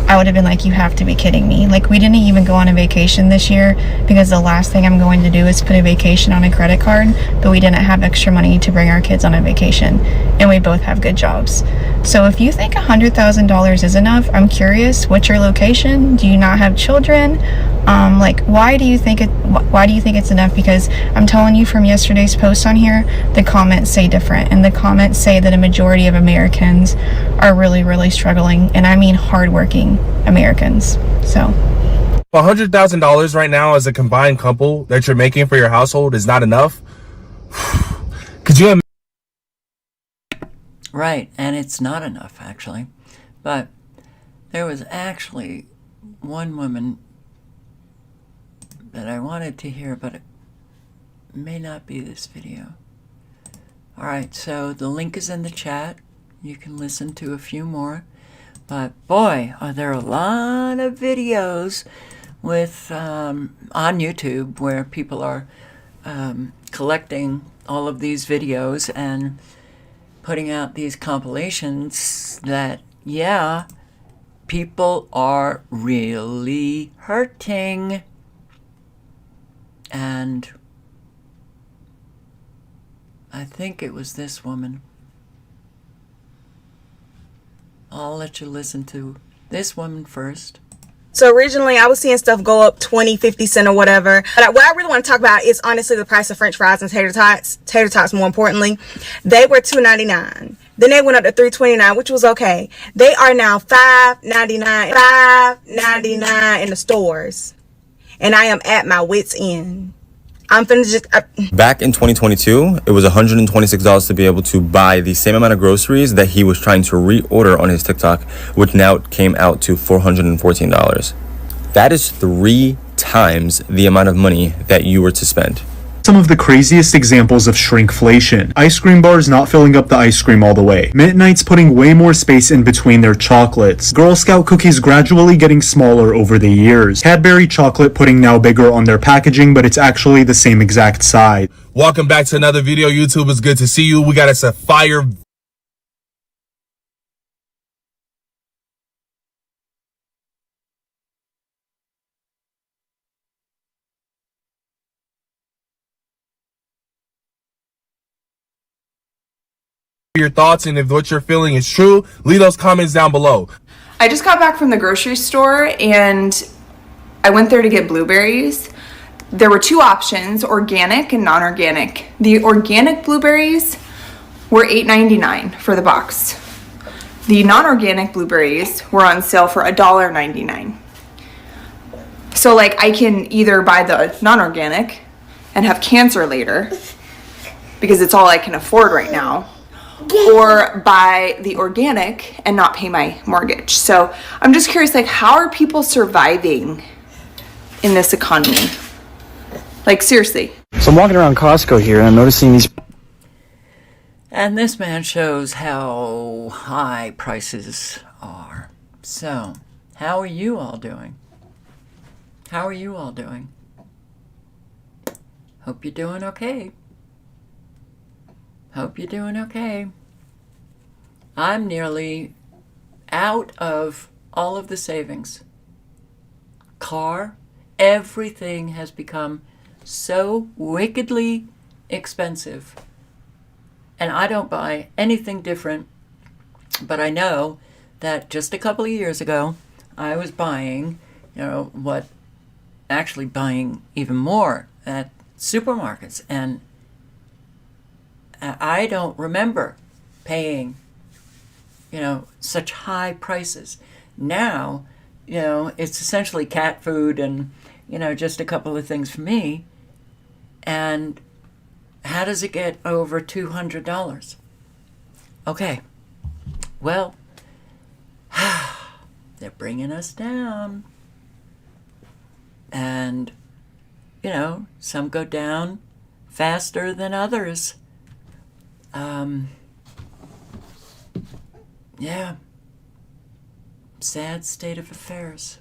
I would have been like, you have to be kidding me. Like, we didn't even go on a vacation this year because the last thing I'm going to do is put a vacation on a credit card, but we didn't have extra money to bring our kids on a vacation, and we both have good jobs. So if you think $100,000 is enough, I'm curious, what's your location? Do you not have children? Like, why do you think it's enough? Because I'm telling you, from yesterday's post on here, the comments say different, and the comments say that a majority of Americans are really, really struggling, and I mean hardworking Americans. So $100,000 right now as a combined couple that you're making for your household is not enough. Could you imagine? Right, and it's not enough, actually. But there was actually one woman that I wanted to hear, but it may not be this video. All right, so the link is in the chat. You can listen to a few more. But boy, are there a lot of videos with on YouTube where people are collecting all of these videos and putting out these compilations that, yeah, people are really hurting. And I think it was this woman. I'll let you listen to this woman first. So originally I was seeing stuff go up 20, 50 cents or whatever. But what I really want to talk about is honestly the price of French fries and tater tots. Tater tots, more importantly. They were $2.99. Then they went up to $3.29, which was okay. They are now $5.99. $5.99 in the stores. And I am at my wit's end. I'm finna just... Back in 2022, it was $126 to be able to buy the same amount of groceries that he was trying to reorder on his TikTok, which now came out to $414. That is 3 times the amount of money that you were to spend. Some of the craziest examples of shrinkflation. Ice cream bars not filling up the ice cream all the way. Midnight's putting way more space in between their chocolates. Girl Scout cookies gradually getting smaller over the years. Cadbury chocolate putting now bigger on their packaging, but it's actually the same exact size. Welcome back to another video, YouTube. It's good to see you. We got us a fire your thoughts, and if what you're feeling is true, leave those comments down below. I just got back from the grocery store and I went there to get blueberries. There were 2 options, organic and non-organic. The organic blueberries were $8.99 for the box. The non-organic blueberries were on sale for $1.99. So like, I can either buy the non-organic and have cancer later because it's all I can afford right now, or buy the organic and not pay my mortgage. So I'm just curious, like, how are people surviving in this economy? Like, seriously. So I'm walking around Costco here and I'm noticing these. And this man shows how high prices are. So, how are you all doing? How are you all doing? Hope you're doing okay. Hope you're doing okay. I'm nearly out of all of the savings. Car, everything has become so wickedly expensive. And I don't buy anything different, but I know that just a couple of years ago, I was buying, actually buying even more at supermarkets, and I don't remember paying, such high prices. Now, it's essentially cat food and, just a couple of things for me. And how does it get over $200? Okay, well, they're bringing us down. And, some go down faster than others. Yeah, sad state of affairs.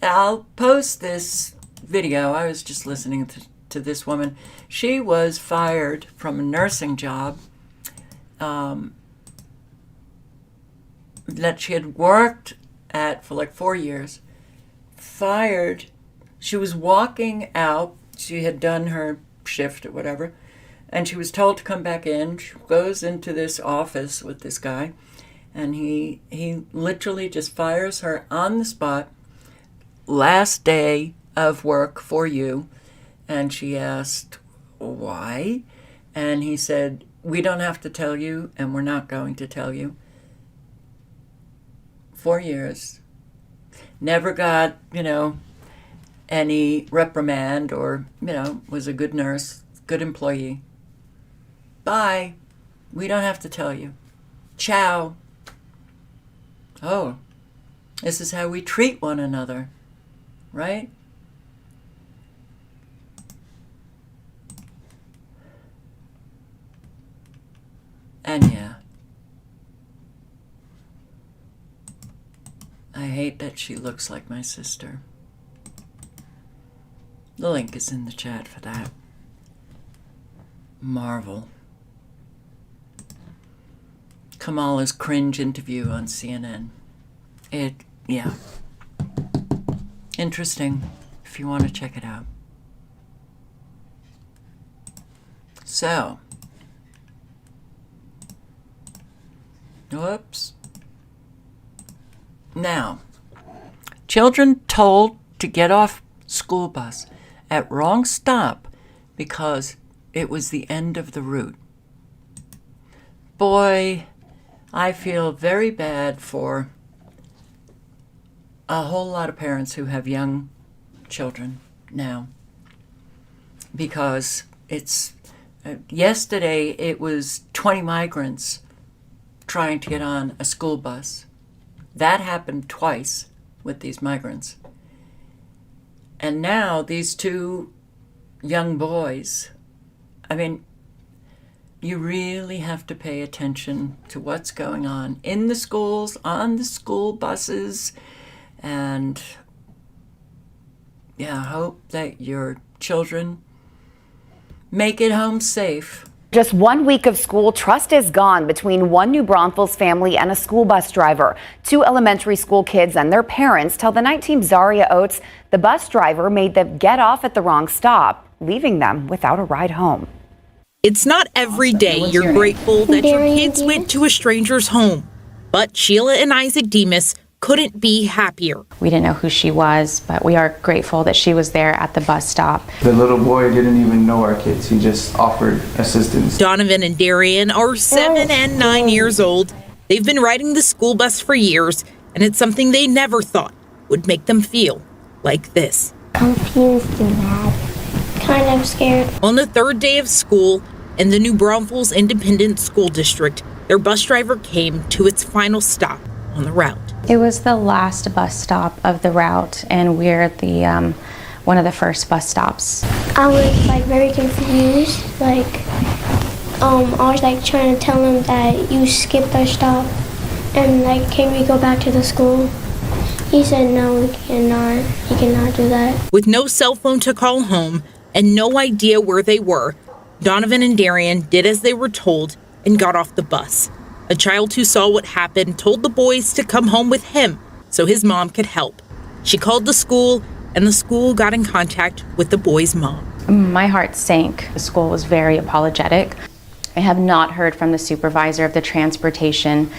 I'll post this video. I was just listening to this woman. She was fired from a nursing job that she had worked at for like 4 years. Fired. She was walking out. She had done her shift or whatever, and she was told to come back in. She goes into this office with this guy, and he literally just fires her on the spot. Last day of work for you. And she asked, why? And he said, we don't have to tell you, and we're not going to tell you. 4 years. Never got, any reprimand or, was a good nurse, good employee. Bye. We don't have to tell you. Ciao. Oh, this is how we treat one another, right? And yeah, I hate that she looks like my sister. The link is in the chat for that. Marvel. Kamala's cringe interview on CNN. Yeah. Interesting, if you want to check it out. So, whoops. Now, children told to get off school bus at wrong stop because it was the end of the route. Boy, I feel very bad for a whole lot of parents who have young children now, because it's yesterday it was 20 migrants trying to get on a school bus. That happened twice with these migrants. And now these two young boys, I mean, you really have to pay attention to what's going on in the schools, on the school buses, and yeah, hope that your children make it home safe. Just 1 week of school, trust is gone between one New Braunfels family and a school bus driver. Two elementary school kids and their parents tell the night team Zaria Oates the bus driver made them get off at the wrong stop, leaving them without a ride home. It's not every day you're grateful that your kids went to a stranger's home, but Sheila and Isaac Demas couldn't be happier. We didn't know who she was, but we are grateful that she was there at the bus stop. The little boy didn't even know our kids. He just offered assistance. Donovan and Darian are 7 and 9 years old. They've been riding the school bus for years, and it's something they never thought would make them feel like this. Confused and mad. Kind of scared. On the third day of school in the New Braunfels Independent School District, their bus driver came to its final stop on the route. It was the last bus stop of the route, and we're the one of the first bus stops. I was very confused. I was trying to tell him that you skipped our stop, and can we go back to the school? He said no, we cannot. He cannot do that. With no cell phone to call home and no idea where they were, Donovan and Darian did as they were told and got off the bus. A child who saw what happened told the boys to come home with him so his mom could help. She called the school, and the school got in contact with the boys' mom. My heart sank. The school was very apologetic. I have not heard from the supervisor of the transportation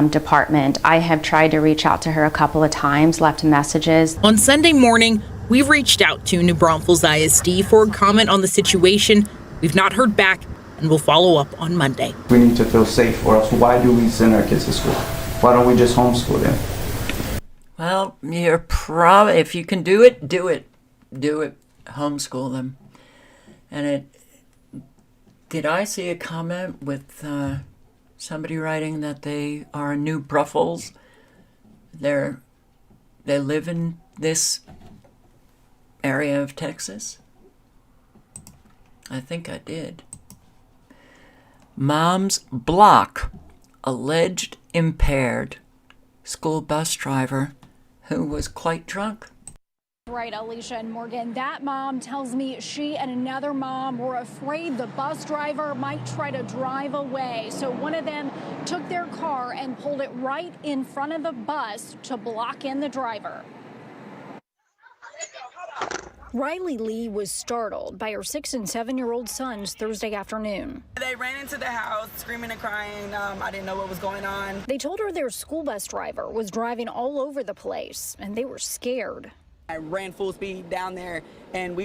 department. I have tried to reach out to her a couple of times, left messages. On Sunday morning, we reached out to New Braunfels ISD for a comment on the situation. We've not heard back, and we'll follow up on Monday. We need to feel safe, or else why do we send our kids to school? Why don't we just homeschool them? Well, if you can do it, do it. Do it. Homeschool them. And did I see a comment with somebody writing that they are New Braunfels? They live in this area of Texas? I think I did. Moms block alleged impaired school bus driver who was quite drunk. Right, Alicia and Morgan, that mom tells me she and another mom were afraid the bus driver might try to drive away. So one of them took their car and pulled it right in front of the bus to block in the driver. Riley Lee was startled by her 6- and 7-year-old sons Thursday afternoon. They ran into the house screaming and crying. I didn't know what was going on. They told her their school bus driver was driving all over the place and they were scared. I ran full speed down there, and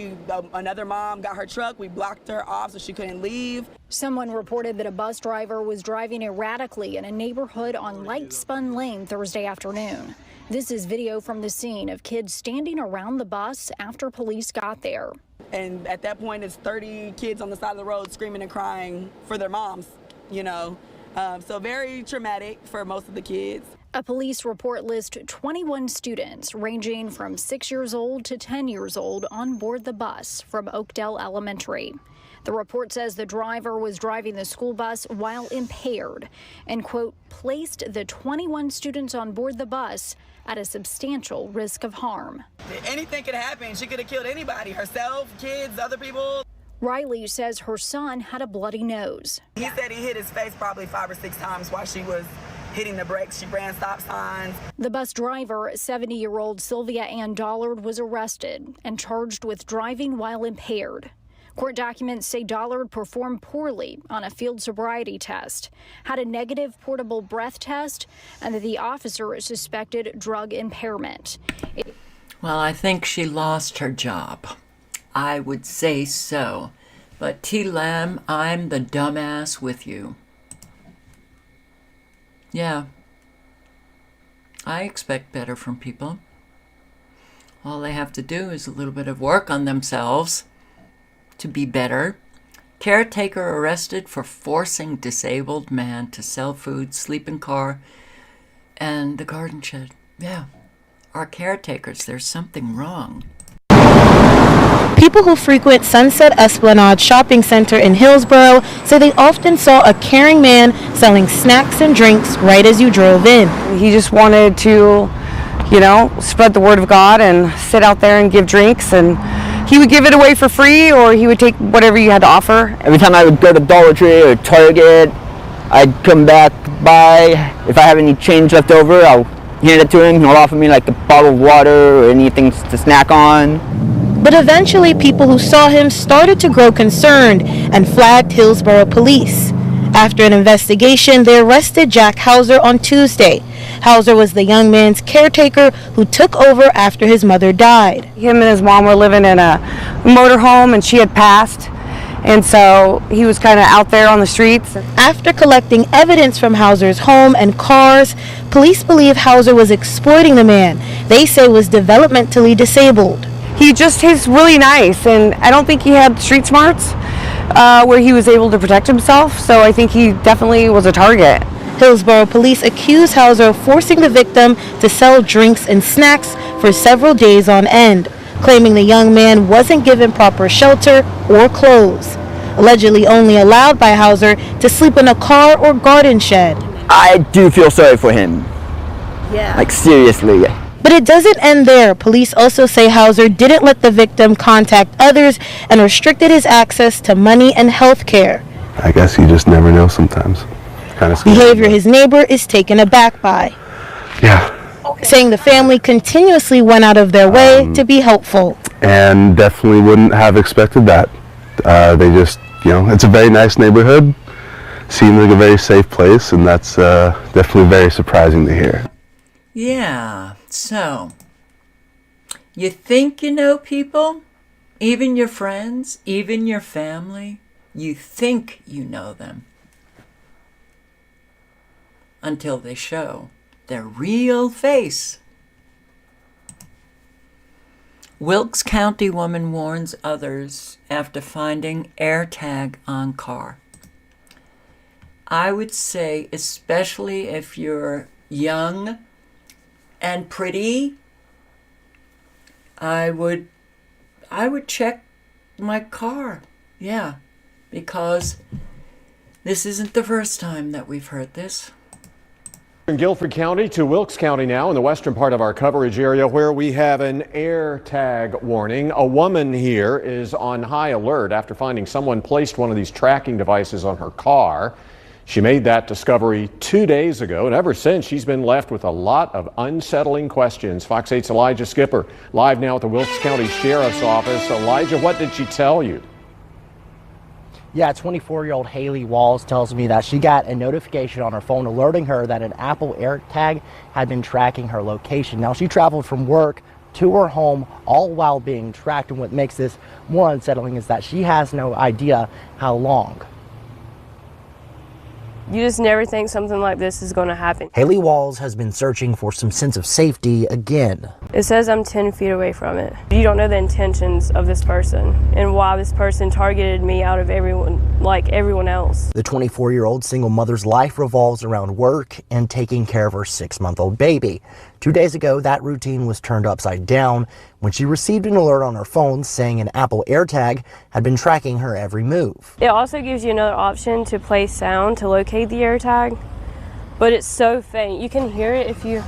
another mom got her truck. We blocked her off so she couldn't leave. Someone reported that a bus driver was driving erratically in a neighborhood on Light Spun Lane Thursday afternoon. This is video from the scene of kids standing around the bus after police got there. And at that point, it's 30 kids on the side of the road screaming and crying for their moms, you know. So very traumatic for most of the kids. A police report lists 21 students ranging from 6 years old to 10 years old on board the bus from Oakdale Elementary. The report says the driver was driving the school bus while impaired and, quote, placed the 21 students on board the bus at a substantial risk of harm. Anything could happen. She could have killed anybody, herself, kids, other people. Riley says her son had a bloody nose. He said he hit his face probably 5 or 6 times while she was hitting the brakes. She ran stop signs. The bus driver, 70-year-old Sylvia Ann Dollard, was arrested and charged with driving while impaired. Court documents say Dollard performed poorly on a field sobriety test, had a negative portable breath test, and that the officer suspected drug impairment. Well, I think she lost her job. I would say so. But T. Lamb, I'm the dumbass with you. Yeah. I expect better from people. All they have to do is a little bit of work on themselves to be better. Caretaker arrested for forcing disabled man to sell food, sleep in car, and the garden shed. Yeah. Our caretakers, there's something wrong. People who frequent Sunset Esplanade Shopping Center in Hillsborough say they often saw a caring man selling snacks and drinks right as you drove in. He just wanted to, spread the word of God and sit out there and give drinks, and he would give it away for free, or he would take whatever you had to offer. Every time I would go to Dollar Tree or Target, I'd come back by. If I have any change left over, I'll hand it to him. He'll offer me like a bottle of water or anything to snack on. But eventually people who saw him started to grow concerned and flagged Hillsborough police. After an investigation, they arrested Jack Hauser on Tuesday. Hauser was the young man's caretaker who took over after his mother died. Him and his mom were living in a motorhome, and she had passed, and so he was kind of out there on the streets. After collecting evidence from Hauser's home and cars, police believe Hauser was exploiting the man they say was developmentally disabled. He's really nice, and I don't think he had street smarts where he was able to protect himself, so I think he definitely was a target. Hillsborough police accuse Hauser of forcing the victim to sell drinks and snacks for several days on end, claiming the young man wasn't given proper shelter or clothes, allegedly only allowed by Hauser to sleep in a car or garden shed. I do feel sorry for him. Yeah. Like, seriously. But it doesn't end there. Police also say Hauser didn't let the victim contact others and restricted his access to money and health care. I guess you just never know sometimes. Kind of scary. Behavior his neighbor is taken aback by. Yeah. Saying the family continuously went out of their way to be helpful. And definitely wouldn't have expected that. They just, it's a very nice neighborhood. Seemed like a very safe place, and that's definitely very surprising to hear. Yeah, so, you think you know people, even your friends, even your family, you think you know them until they show their real face. Wilkes County woman warns others after finding AirTag on car. I would say, especially if you're young and pretty, I would check my car. Yeah, because this isn't the first time that we've heard this. In Guilford County to Wilkes County now, in the western part of our coverage area, where we have an air tag warning. A woman here is on high alert after finding someone placed one of these tracking devices on her car. She made that discovery 2 days ago, and ever since she's been left with a lot of unsettling questions. Fox 8's Elijah Skipper live now at the Wilkes County Sheriff's Office. Elijah, what did she tell you? Yeah, 24-year-old Haley Walls tells me that she got a notification on her phone alerting her that an Apple AirTag had been tracking her location. Now, she traveled from work to her home all while being tracked, and what makes this more unsettling is that she has no idea how long. You just never think something like this is going to happen. Haley Walls has been searching for some sense of safety again. It says I'm 10 feet away from it. You don't know the intentions of this person and why this person targeted me out of everyone, like everyone else. The 24-year-old single mother's life revolves around work and taking care of her 6-month-old baby. 2 days ago, that routine was turned upside down when she received an alert on her phone saying an Apple AirTag had been tracking her every move. It also gives you another option to play sound to locate the AirTag, but it's so faint. You can hear it if you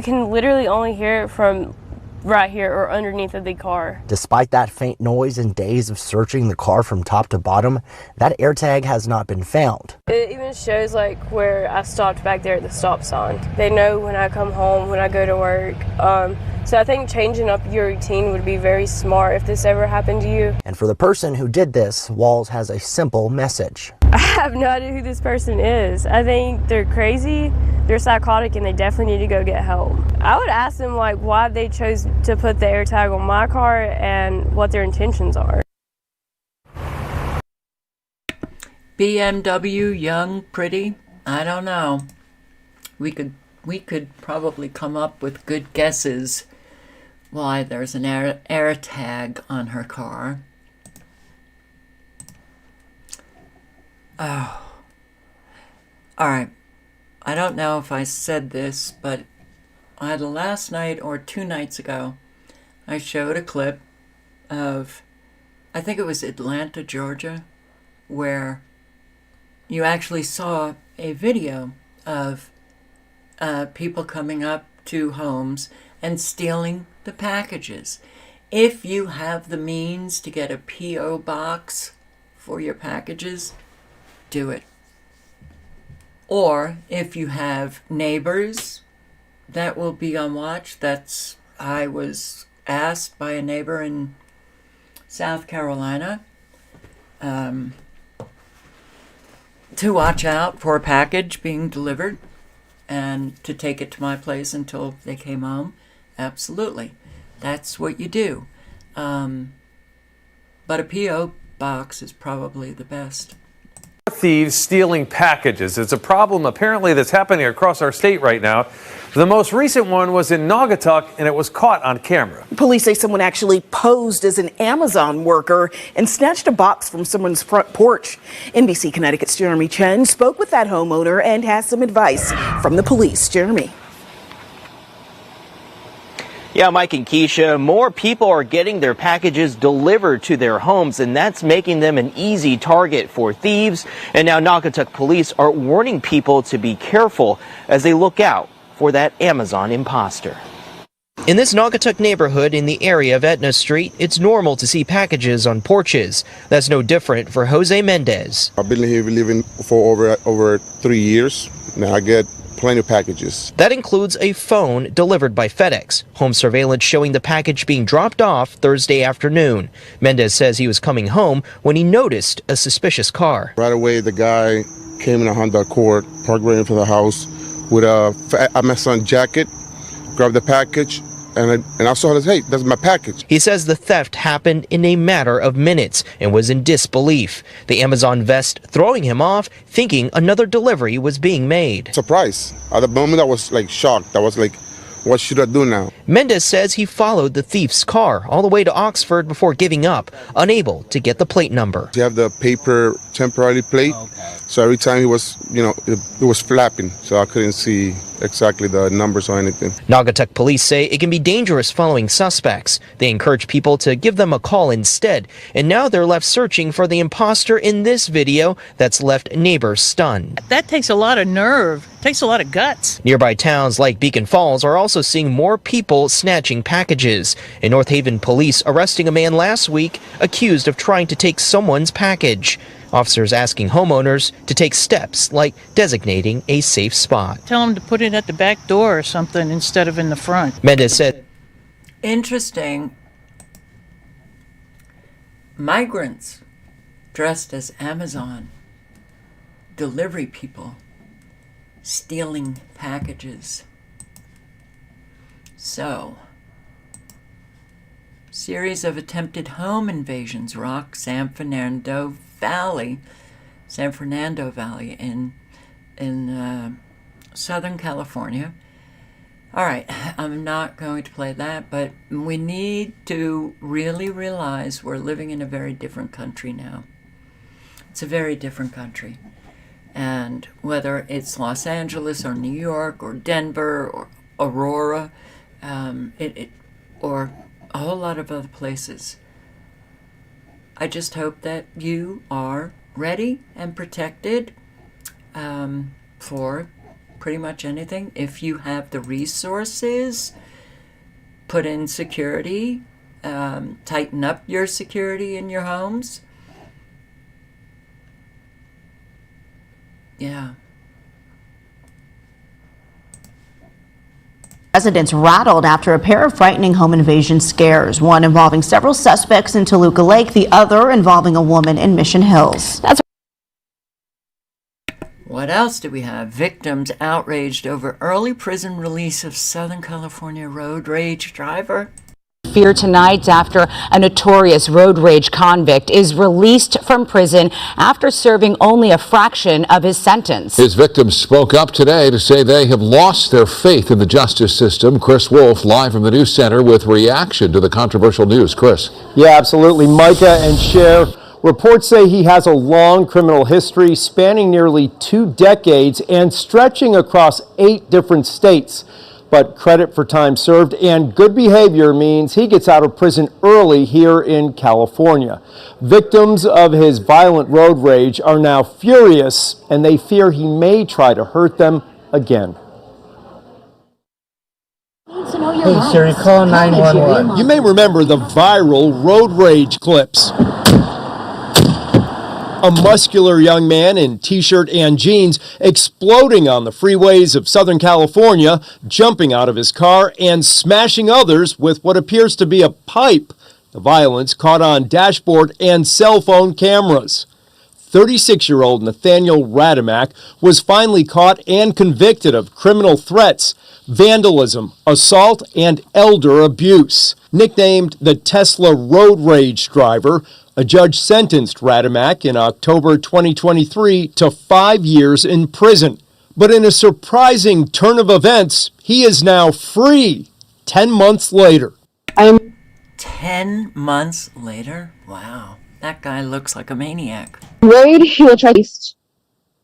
can literally only hear it from right here or underneath of the car. Despite that faint noise and days of searching the car from top to bottom, that AirTag has not been found. It even shows like where I stopped back there at the stop sign. They know when I come home, when I go to work. So I think changing up your routine would be very smart if this ever happened to you. And for the person who did this, Walls has a simple message. I have no idea who this person is. I think they're crazy, they're psychotic, and they definitely need to go get help. I would ask them like why they chose to put the AirTag on my car and what their intentions are. BMW, young, pretty, I don't know. We could probably come up with good guesses why there's an air tag on her car. Oh. All right. I don't know if I said this, but either last night or 2 nights ago, I showed a clip of, I think it was Atlanta, Georgia, where you actually saw a video of people coming up to homes and stealing the packages. If you have the means to get a P.O. box for your packages, do it. Or if you have neighbors that will be on watch, I was asked by a neighbor in South Carolina to watch out for a package being delivered and to take it to my place until they came home. Absolutely. That's what you do. But a P.O. box is probably the best. Thieves stealing packages. It's a problem apparently that's happening across our state right now. The most recent one was in Naugatuck, and it was caught on camera. Police say someone actually posed as an Amazon worker and snatched a box from someone's front porch. NBC Connecticut's Jeremy Chen spoke with that homeowner and has some advice from the police. Jeremy. Yeah, Mike and Keisha, more people are getting their packages delivered to their homes, and that's making them an easy target for thieves. And now Naugatuck police are warning people to be careful as they look out for that Amazon imposter. In this Naugatuck neighborhood in the area of Etna Street, it's normal to see packages on porches. That's no different for Jose Mendez. I've been here living for over 3 years. Now I get plenty of packages. That includes a phone delivered by FedEx. Home surveillance showing the package being dropped off Thursday afternoon. Mendez says he was coming home when he noticed a suspicious car. Right away, the guy came in a Honda Accord, parked right in front of the house with a Amazon jacket, grabbed the package, and I saw this, hey, that's my package. He says the theft happened in a matter of minutes and was in disbelief. The Amazon vest throwing him off, thinking another delivery was being made. Surprise. At the moment, I was like shocked. I was like, what should I do now? Mendez says he followed the thief's car all the way to Oxford before giving up, unable to get the plate number. You have the paper temporary plate, so every time he was, it was flapping, so I couldn't see exactly the numbers or anything. Naugatuck police say it can be dangerous following suspects. They encourage people to give them a call instead, and now they're left searching for the imposter in this video that's left neighbors stunned. That takes a lot of nerve Takes a lot of guts. Nearby towns like Beacon Falls are also seeing more people snatching packages. In North Haven, police arresting a man last week accused of trying to take someone's package. Officers asking homeowners to take steps like designating a safe spot. Tell them to put it at the back door or something instead of in the front. Mendez said, Interesting. Migrants dressed as Amazon delivery people stealing packages. So, series of attempted home invasions rock San Fernando Valley in Southern California. All right, I'm not going to play that, but we need to really realize we're living in a very different country now. It's a very different country. And whether it's Los Angeles or New York or Denver or Aurora, or a whole lot of other places, I just hope that you are ready and protected for pretty much anything. If you have the resources, put in security, tighten up your security in your homes. Yeah. Residents rattled after a pair of frightening home invasion scares, one involving several suspects in Toluca Lake, the other involving a woman in Mission Hills. What else do we have? Victims outraged over early prison release of Southern California road rage driver. Fear tonight after a notorious road rage convict is released from prison after serving only a fraction of his sentence. His victims spoke up today to say they have lost their faith in the justice system. Chris Wolf, live from the News Center with reaction to the controversial news. Chris. Yeah, absolutely. Micah and Cher. Reports say he has a long criminal history spanning nearly 2 decades and stretching across 8 different states. But credit for time served and good behavior means he gets out of prison early here in California. Victims of his violent road rage are now furious, and they fear he may try to hurt them again. Hey Siri, call 911. You may remember the viral road rage clips. A muscular young man in t-shirt and jeans exploding on the freeways of Southern California, jumping out of his car and smashing others with what appears to be a pipe. The violence caught on dashboard and cell phone cameras. 36-year-old Nathaniel Radamak was finally caught and convicted of criminal threats, vandalism, assault, and elder abuse. Nicknamed the Tesla road rage driver, a judge sentenced Radamak in October 2023 to 5 years in prison. But in a surprising turn of events, he is now free 10 months later. 10 months later? Wow. That guy looks like a maniac. Worried he will try to.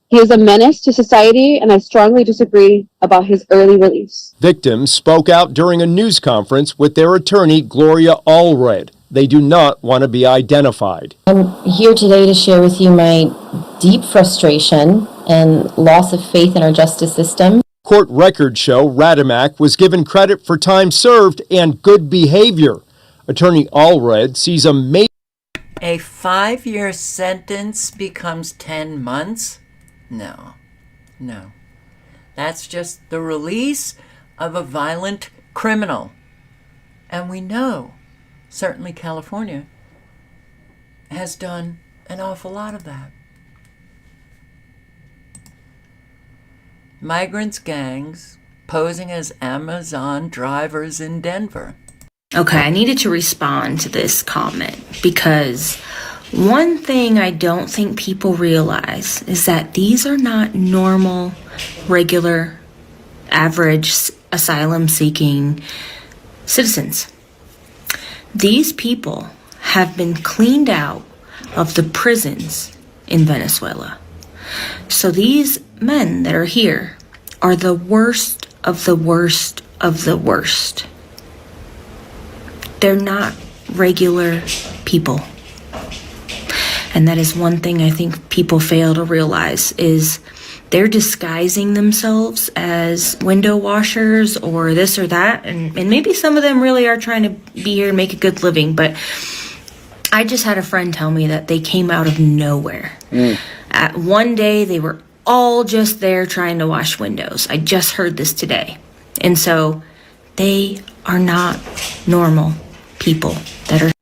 He is a menace to society, and I strongly disagree about his early release. Victims spoke out during a news conference with their attorney, Gloria Allred. They do not want to be identified. I'm here today to share with you my deep frustration and loss of faith in our justice system. Court records show Radamak was given credit for time served and good behavior. Attorney Allred sees a 5-year sentence becomes 10 months? No. That's just the release of a violent criminal. And we know, certainly California has done an awful lot of that. Migrants gangs posing as Amazon drivers in Denver. Okay, I needed to respond to this comment because one thing I don't think people realize is that these are not normal, regular, average asylum-seeking citizens. These people have been cleaned out of the prisons in Venezuela. So these men that are here are the worst of the worst of the worst. They're not regular people. And that is one thing I think people fail to realize is they're disguising themselves as window washers or this or that. And maybe some of them really are trying to be here and make a good living. But I just had a friend tell me that they came out of nowhere. At one day, they were all just there trying to wash windows. I just heard this today. And so they are not normal people that are.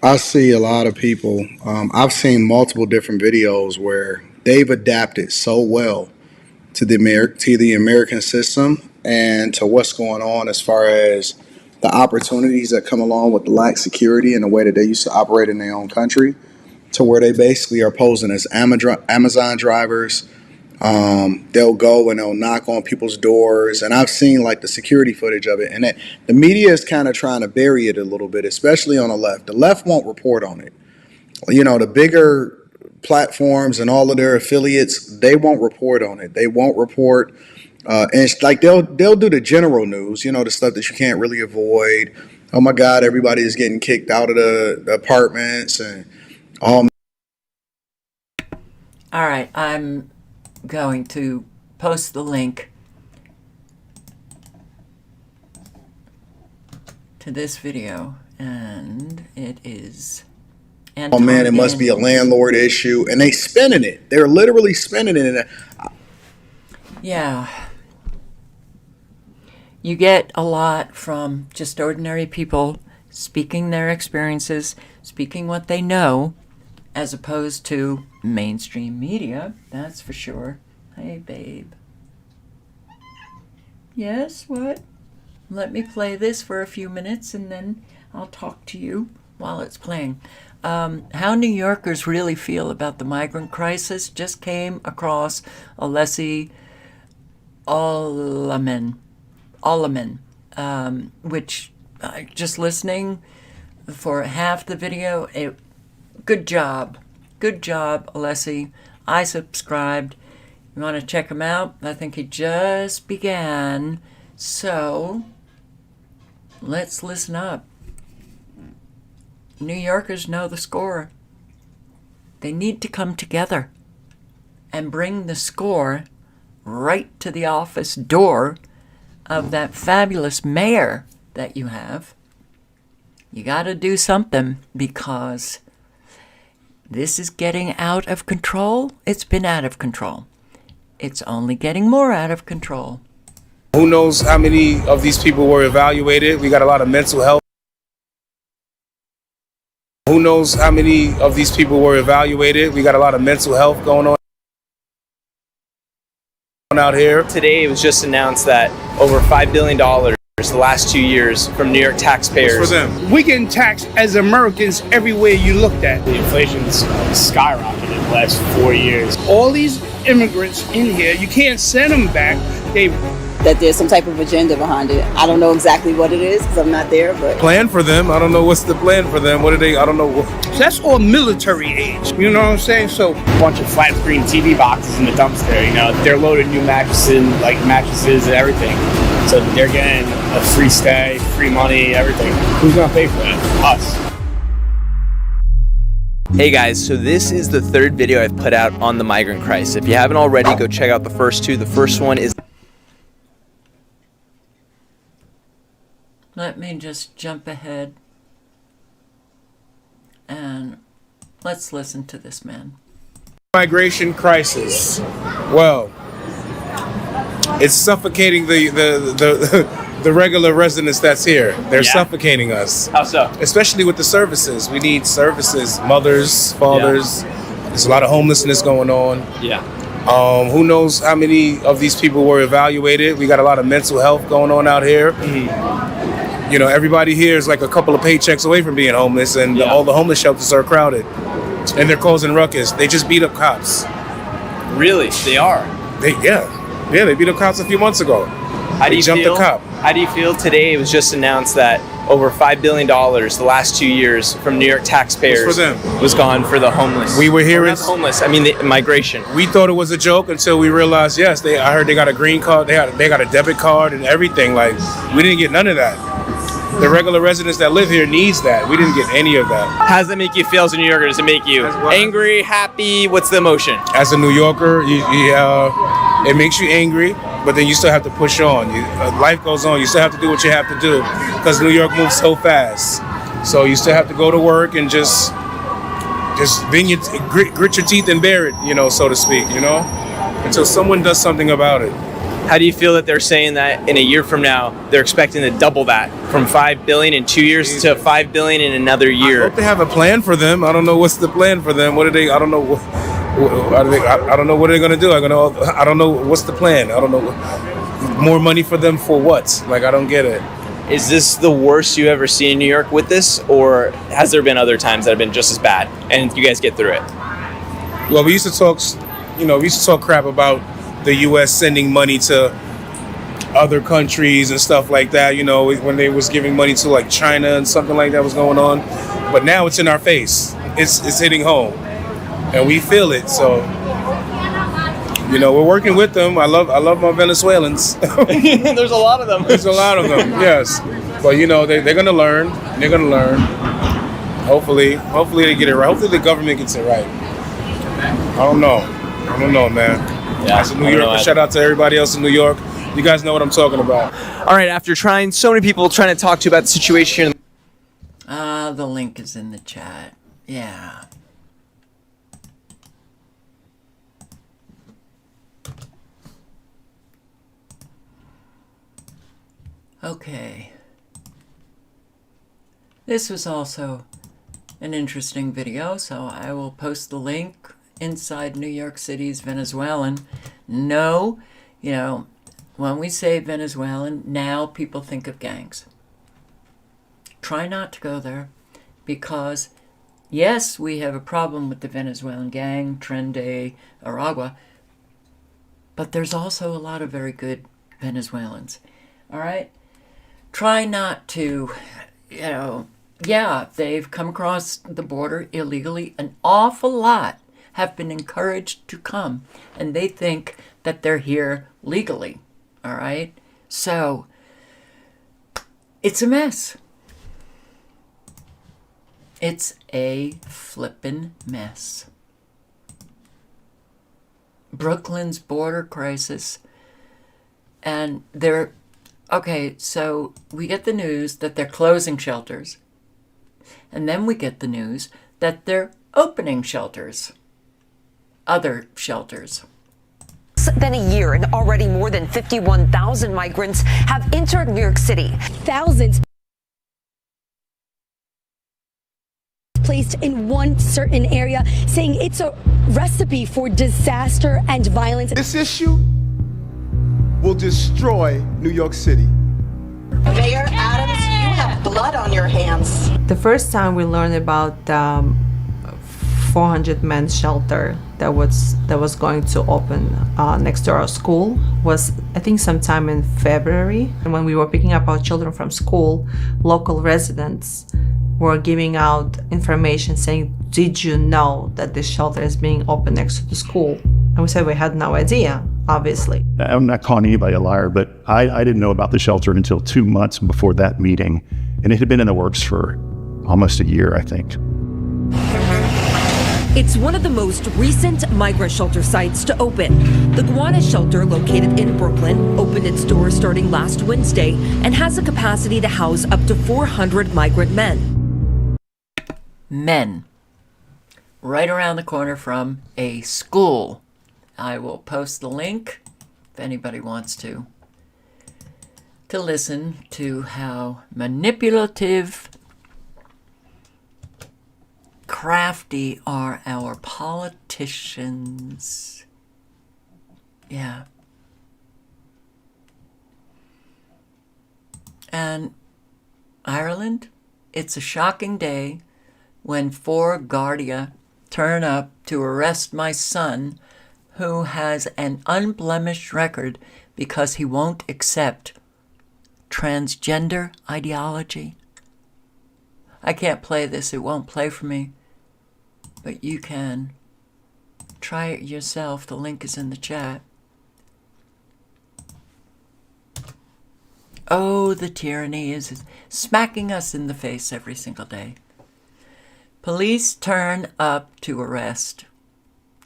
I see a lot of people. I've seen multiple different videos where they've adapted so well to the American system and to what's going on as far as the opportunities that come along with the lack security and the way that they used to operate in their own country, to where they basically are posing as Amazon drivers. They'll go and they'll knock on people's doors, and I've seen like the security footage of it, and the media is kind of trying to bury it a little bit, especially on the left. The left won't report on it. You know, the bigger platforms and all of their affiliates, they won't report on it. They won't report, and it's like they'll do the general news, you know, the stuff that you can't really avoid. Oh my God, everybody is getting kicked out of the apartments and all. All right, I'm going to post the link to this video, and it is. Oh man, it must be a landlord issue, and they spinning it. They're literally spinning it. Yeah. You get a lot from just ordinary people speaking their experiences, speaking what they know, as opposed to mainstream media, that's for sure. Hey, babe. Yes, what? Let me play this for a few minutes and then I'll talk to you while it's playing. How New Yorkers really feel about the migrant crisis just came across Alessi Alaman, which just listening for half the video, good job, Alessi. I subscribed. You want to check him out? I think he just began. So let's listen up. New Yorkers know the score. They need to come together and bring the score right to the office door of that fabulous mayor that you have. You got to do something because this is getting out of control. It's been out of control. It's only getting more out of control. Who knows how many of these people were evaluated? We got a lot of mental health. Who knows how many of these people were evaluated? We got a lot of mental health going on out here. Today it was just announced that over $5 billion the last 2 years from New York taxpayers. For them. We're getting taxed as Americans everywhere you looked at. The inflation's skyrocketed in the last 4 years. All these immigrants in here, you can't send them back. That there's some type of agenda behind it. I don't know exactly what it is because I'm not there, but plan for them. I don't know what's the plan for them. What are they? I don't know. That's all military age. You know what I'm saying? So a bunch of flat screen TV boxes in the dumpster. You know, they're loaded new mattresses and everything. So they're getting a free stay, free money, everything. Who's gonna pay for that? Us. Hey guys, so this is the third video I've put out on the migrant crisis. If you haven't already, go check out the first two. The first one is. Let me just jump ahead and let's listen to this man. Migration crisis. Well, it's suffocating the regular residents that's here. They're suffocating us. How so? Especially with the services. We need services. Mothers, fathers. There's a lot of homelessness going on. Yeah. Who knows how many of these people were evaluated? We got a lot of mental health going on out here. You know, everybody here is like a couple of paychecks away from being homeless, and all the homeless shelters are crowded, and they're causing ruckus. They just beat up cops. Really? They are? They beat up cops a few months ago. How do you jumped feel? a cop. How do you feel today? It was just announced that over $5 billion the last 2 years from New York taxpayers was gone for the homeless. We were hearing not the homeless. I mean the migration. We thought it was a joke until we realized, I heard they got a green card, they got a debit card and everything. Like, we didn't get none of that. the regular residents that live here needs that. We didn't get any of that. How does that make you feel as a New Yorker? Does it make you angry, happy? What's the emotion? As a New Yorker, it makes you angry, but then you still have to push on. Life goes on. You still have to do what you have to do because New York moves so fast. So you still have to go to work and just grit your teeth and bear it, so to speak, until someone does something about it. How do you feel that they're saying that in a year from now they're expecting to double that from $5 billion in 2 years to $5 billion in another year? I hope they have a plan for them. I don't know what's the plan for them. What are they? I don't know. I don't know what they're gonna do. I don't know what's the plan. I don't know. More money for them for what? Like, I don't get it. Is this the worst you've ever seen in New York with this, or has there been other times that have been just as bad and you guys get through it? Well, we used to talk crap about the U.S. sending money to other countries and stuff like that, when they was giving money to like China and something like that was going on. But now it's in our face. It's hitting home, and we feel it. So, we're working with them. I love my Venezuelans. There's a lot of them. There's a lot of them. Yes, but they're gonna learn. They're gonna learn. Hopefully they get it right. Hopefully the government gets it right. I don't know, man. Yeah, as a New Yorker, shout out to everybody else in New York. You guys know what I'm talking about. All right, after trying so many people trying to talk to you about the situation. The link is in the chat. Yeah. Okay. This was also an interesting video, so I will post the link inside New York City's Venezuelan. No, when we say Venezuelan, now people think of gangs. Try not to go there because, yes, we have a problem with the Venezuelan gang, Tren de Aragua, but there's also a lot of very good Venezuelans. All right? Try not to, they've come across the border illegally. An awful lot have been encouraged to come, and they think that they're here legally. All right? So, it's a mess. It's a flippin' mess. Brooklyn's border crisis, and so we get the news that they're closing shelters, and then we get the news that they're opening shelters. Other shelters. Than a year, and already more than 51,000 migrants have entered New York City. Thousands placed in one certain area, saying it's a recipe for disaster and violence. This issue will destroy New York City. Mayor Adams, you have blood on your hands. The first time we learned about 400 men's shelter that was going to open next to our school was, I think, sometime in February. And when we were picking up our children from school, local residents were giving out information saying, "Did you know that this shelter is being opened next to the school?" And we said we had no idea, obviously. I'm not calling anybody a liar, but I didn't know about the shelter until 2 months before that meeting. And it had been in the works for almost a year, I think. It's one of the most recent migrant shelter sites to open. The Gowanus shelter, located in Brooklyn, opened its doors starting last Wednesday and has a capacity to house up to 400 migrant men. Men. Right around the corner from a school. I will post the link if anybody wants to listen to how manipulative, crafty are our politicians. Yeah. And Ireland, it's a shocking day when 4 Garda turn up to arrest my son, who has an unblemished record because he won't accept transgender ideology. I can't play this. It won't play for me. But you can. Try it yourself. The link is in the chat. Oh, the tyranny is smacking us in the face every single day. Police turn up to arrest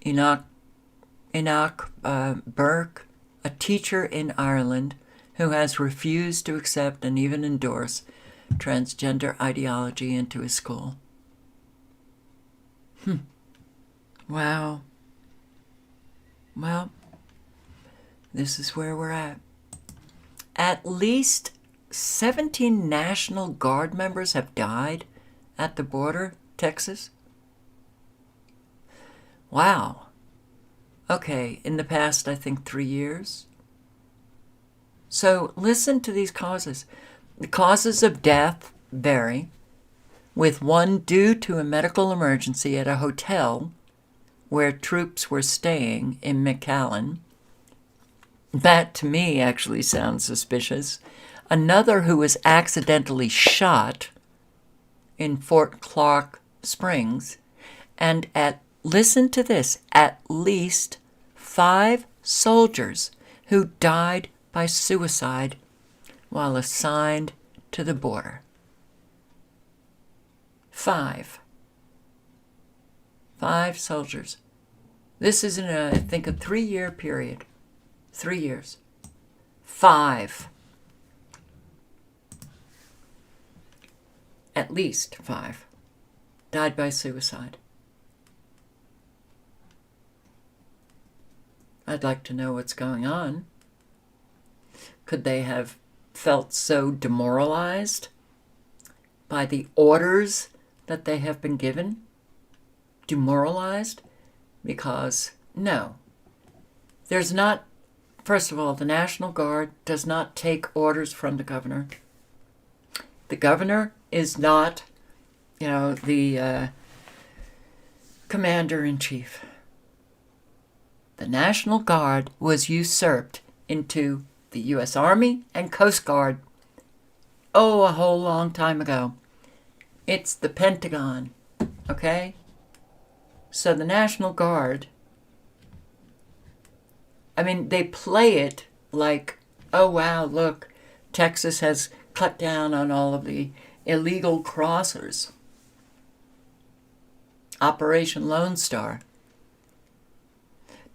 Enoch Burke, a teacher in Ireland who has refused to accept and even endorse transgender ideology into his school. Wow. Well, this is where we're at. At least 17 National Guard members have died at the border, Texas. Wow. Okay, in the past, I think 3 years. So listen to these causes. The causes of death vary, with one due to a medical emergency at a hotel where troops were staying in McAllen. That, to me, actually sounds suspicious. Another who was accidentally shot in Fort Clark Springs. And listen to this, at least 5 soldiers who died by suicide while assigned to the border. 5 soldiers. This is in, I think, a 3-year period. 3 years. 5. At least 5 died by suicide. I'd like to know what's going on. Could they have felt so demoralized by the orders that they have been given? Demoralized? Because, no. There's not, first of all, the National Guard does not take orders from the governor. The governor is not, the commander-in-chief. The National Guard was usurped into the U.S. Army and Coast Guard, a whole long time ago. It's the Pentagon, okay? So the National Guard, they play it like, oh wow, look, Texas has cut down on all of the illegal crossers. Operation Lone Star.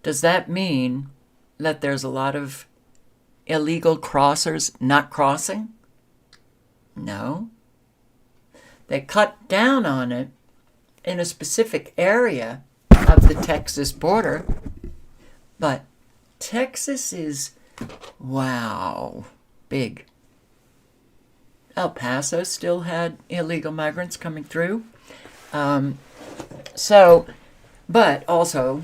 Does that mean that there's a lot of illegal crossers not crossing? No. They cut down on it in a specific area of the Texas border, but Texas is, wow, big. El Paso still had illegal migrants coming through. But also,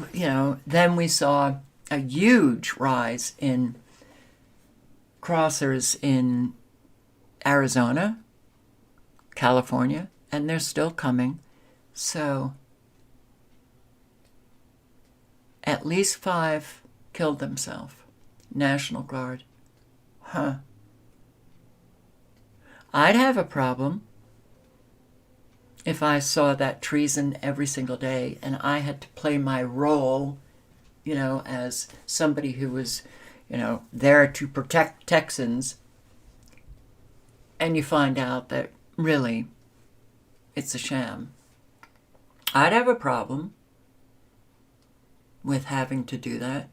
then we saw a huge rise in crossers in Arizona, California, and they're still coming. So, at least 5 killed themselves. National Guard. I'd have a problem if I saw that treason every single day and I had to play my role, as somebody who was, there to protect Texans, and you find out that really it's a sham. I'd have a problem with having to do that.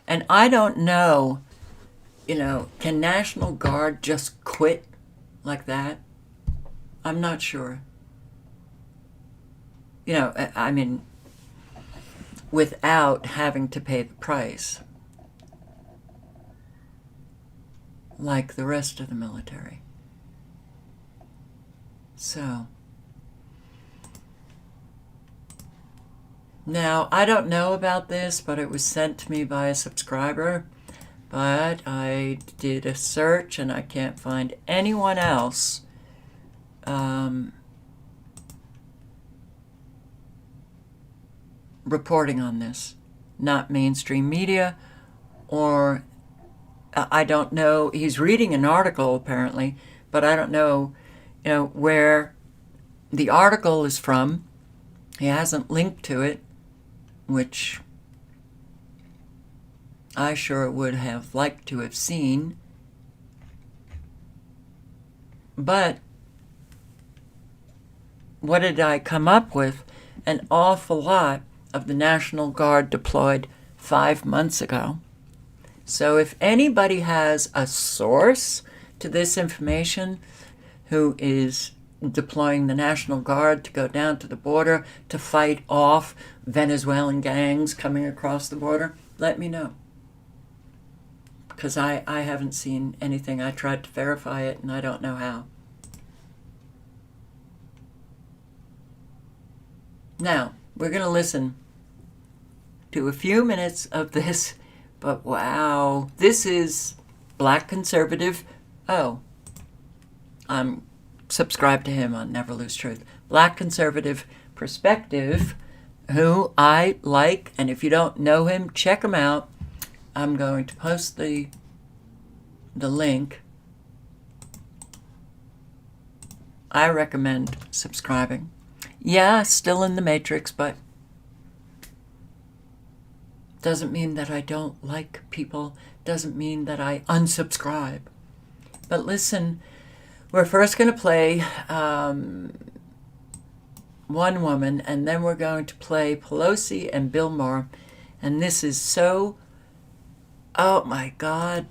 And I don't know, can National Guard just quit like that? I'm not sure. Without having to pay the price, like the rest of the military. So, now, I don't know about this, but it was sent to me by a subscriber, but I did a search and I can't find anyone else reporting on this. Not mainstream media, or I don't know. He's reading an article apparently, but I don't know, where the article is from. He hasn't linked to it, which I sure would have liked to have seen. But what did I come up with? An awful lot of the National Guard deployed 5 months ago. So if anybody has a source to this information who is deploying the National Guard to go down to the border to fight off Venezuelan gangs coming across the border, let me know. Because I haven't seen anything. I tried to verify it and I don't know how. Now, we're going to listen to a few minutes of this, but wow, this is Black Conservative. Oh, I'm subscribed to him on Never Lose Truth. Black Conservative Perspective, who I like, and if you don't know him, check him out. I'm going to post the link. I recommend subscribing. Yeah, still in the Matrix, but doesn't mean that I don't like people, doesn't mean that I unsubscribe. But listen, we're first going to play one woman, and then we're going to play Pelosi and Bill Maher. And this is so, oh my God.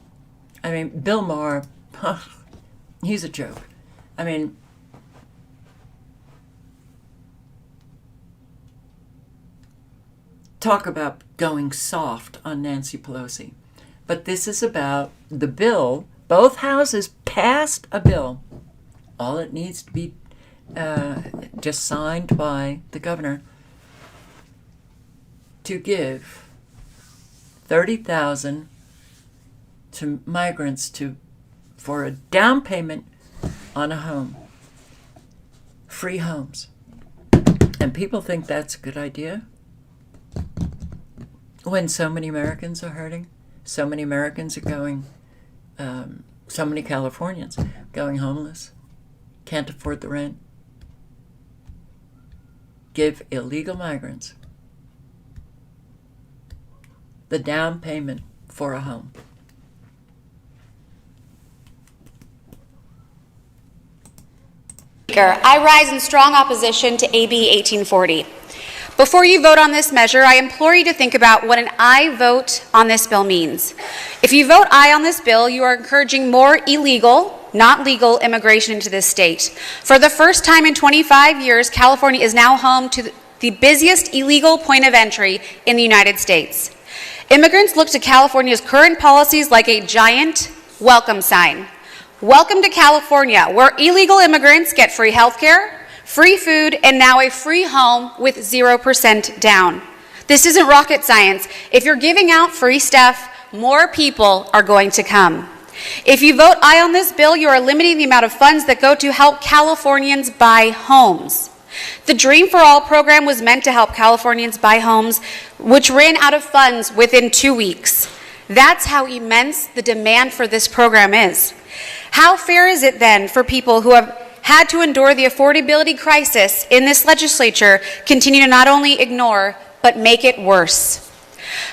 I mean, Bill Maher, he's a joke. I mean, talk about going soft on Nancy Pelosi. But this is about the bill. Both houses passed a bill. All it needs to be just signed by the governor to give $30,000 to migrants for a down payment on a home. Free homes. And people think that's a good idea. When so many Americans are hurting, so many Americans are going, so many Californians going homeless, can't afford the rent. Give illegal migrants the down payment for a home. I rise in strong opposition to AB 1840. Before you vote on this measure, I implore you to think about what an aye vote on this bill means. If you vote aye on this bill, you are encouraging more illegal, not legal, immigration into this state. For the first time in 25 years, California is now home to the busiest illegal point of entry in the United States. Immigrants look to California's current policies like a giant welcome sign. Welcome to California, where illegal immigrants get free health care, free food, and now a free home with 0% down. This isn't rocket science. If you're giving out free stuff, more people are going to come. If you vote aye on this bill, you are limiting the amount of funds that go to help Californians buy homes. The Dream for All program was meant to help Californians buy homes, which ran out of funds within 2 weeks. That's how immense the demand for this program is. How fair is it then for people who have had to endure the affordability crisis in this legislature continue to not only ignore, but make it worse?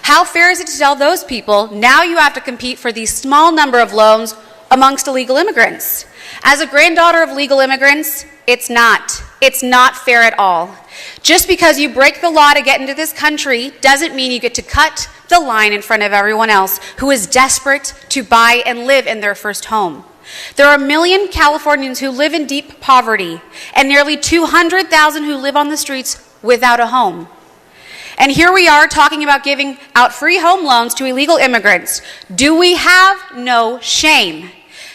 How fair is it to tell those people, now you have to compete for the small number of loans amongst illegal immigrants? As a granddaughter of legal immigrants, it's not. It's not fair at all. Just because you break the law to get into this country doesn't mean you get to cut the line in front of everyone else who is desperate to buy and live in their first home. There are 1 million Californians who live in deep poverty and nearly 200,000 who live on the streets without a home. And here we are talking about giving out free home loans to illegal immigrants. Do we have no shame?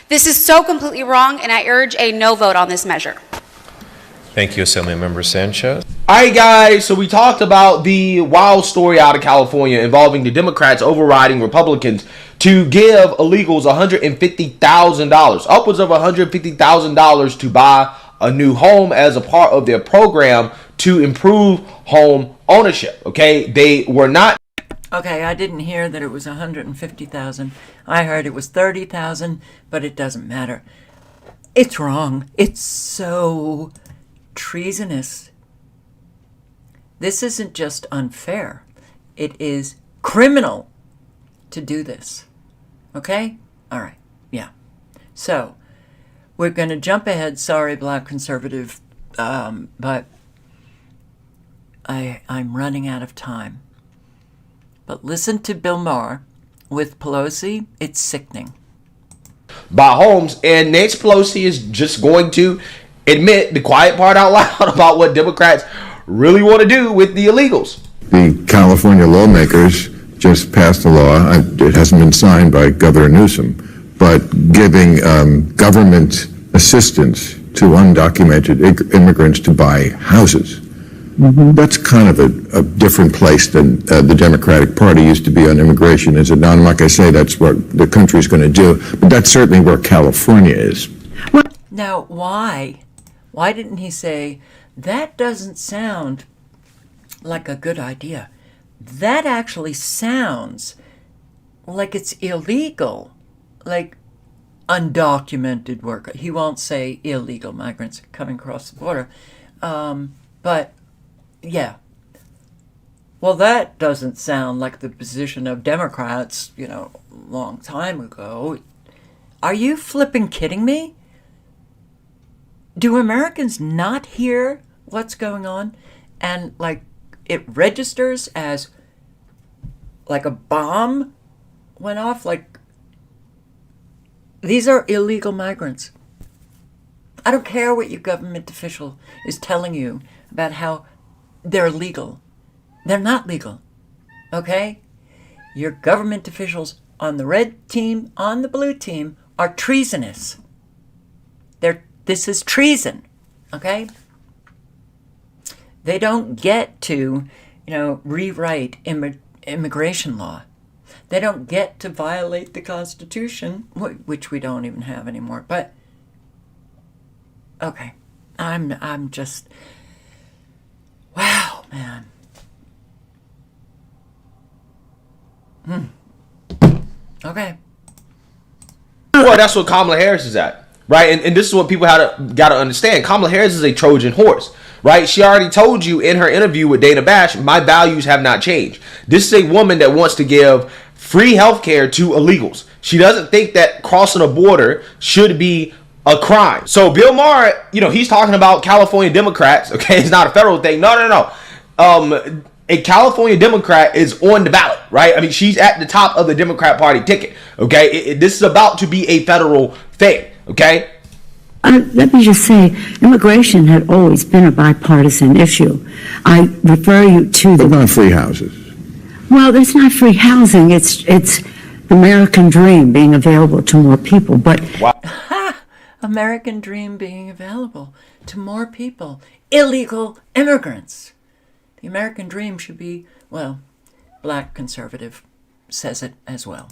This is so completely wrong, and I urge a no vote on this measure. Thank you, Assemblymember Sanchez. All right, guys, so we talked about the wild story out of California involving the Democrats overriding Republicans to give illegals $150,000, upwards of $150,000 to buy a new home as a part of their program to improve home ownership, okay? They were not... Okay, I didn't hear that it was $150,000. I heard it was $30,000, but it doesn't matter. It's wrong. It's so treasonous. This isn't just unfair. It is criminal to do this. Okay? All right. Yeah. So, we're going to jump ahead. Sorry, Black conservative, but I'm running out of time. But listen to Bill Maher with Pelosi. It's sickening. By homes, and Nancy Pelosi is just going to admit the quiet part out loud about what Democrats really want to do with the illegals. The California lawmakers just passed a law, it hasn't been signed by Governor Newsom, but giving government assistance to undocumented immigrants to buy houses. That's kind of a different place than the Democratic Party used to be on immigration, is it not? And like I say, that's what the country's going to do, but that's certainly where California is. Now, why? Why didn't he say, that doesn't sound like a good idea? That actually sounds like it's illegal, like undocumented work. He won't say illegal migrants coming across the border, but yeah. Well, that doesn't sound like the position of Democrats, a long time ago. Are you flipping kidding me? Do Americans not hear what's going on? And, it registers as, a bomb went off? These are illegal migrants. I don't care what your government official is telling you about how they're legal. They're not legal, okay? Your government officials on the red team, on the blue team, are treasonous. This is treason, okay? They don't get to, rewrite immigration law. They don't get to violate the Constitution, which we don't even have anymore. But, okay, I'm just... Wow, man. Okay. Well, that's what Kamala Harris is at, right? And this is what people got to understand. Kamala Harris is a Trojan horse, right? She already told you in her interview with Dana Bash, my values have not changed. This is a woman that wants to give free healthcare to illegals. She doesn't think that crossing a border should be a crime. So Bill Maher, he's talking about California Democrats. Okay, it's not a federal thing. No. A California Democrat is on the ballot, right? I mean, she's at the top of the Democrat Party ticket. Okay, this is about to be a federal thing. Okay. Let me just say, immigration had always been a bipartisan issue. I refer you to What about free houses? Well, there's not free housing. It's the American dream being available to more people. But American dream being available to more people. Illegal immigrants. The American dream should be, Black conservative says it as well.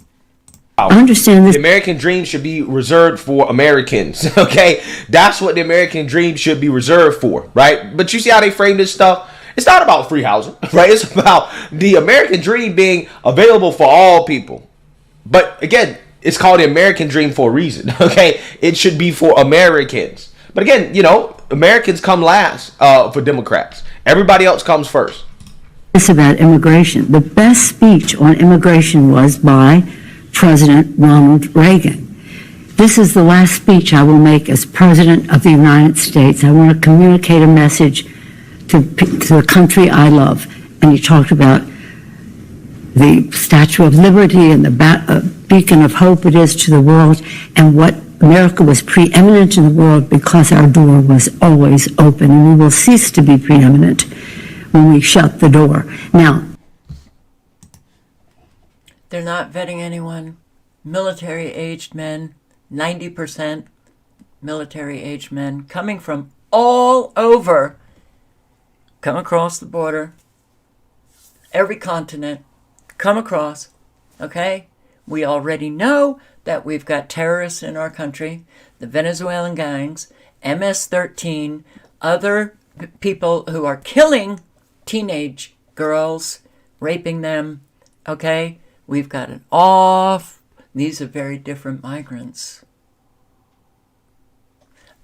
I understand this. The American dream should be reserved for Americans, okay? That's what the American dream should be reserved for, right? But you see how they frame this stuff? It's not about free housing, right? It's about the American dream being available for all people. But again, it's called the American dream for a reason, okay? It should be for Americans. But again, Americans come last for Democrats. Everybody else comes first. It's about immigration. The best speech on immigration was by President Ronald Reagan. This is the last speech I will make as President of the United States. I want to communicate a message to the country I love. And he talked about the Statue of Liberty and the beacon of hope it is to the world, and what America was preeminent in the world because our door was always open, and we will cease to be preeminent when we shut the door. Now, they're not vetting anyone. Military-aged men, 90% military-aged men coming from all over, come across the border, every continent, come across, okay? We already know that we've got terrorists in our country, the Venezuelan gangs, MS-13, other people who are killing teenage girls, raping them, okay? We've got an off. These are very different migrants.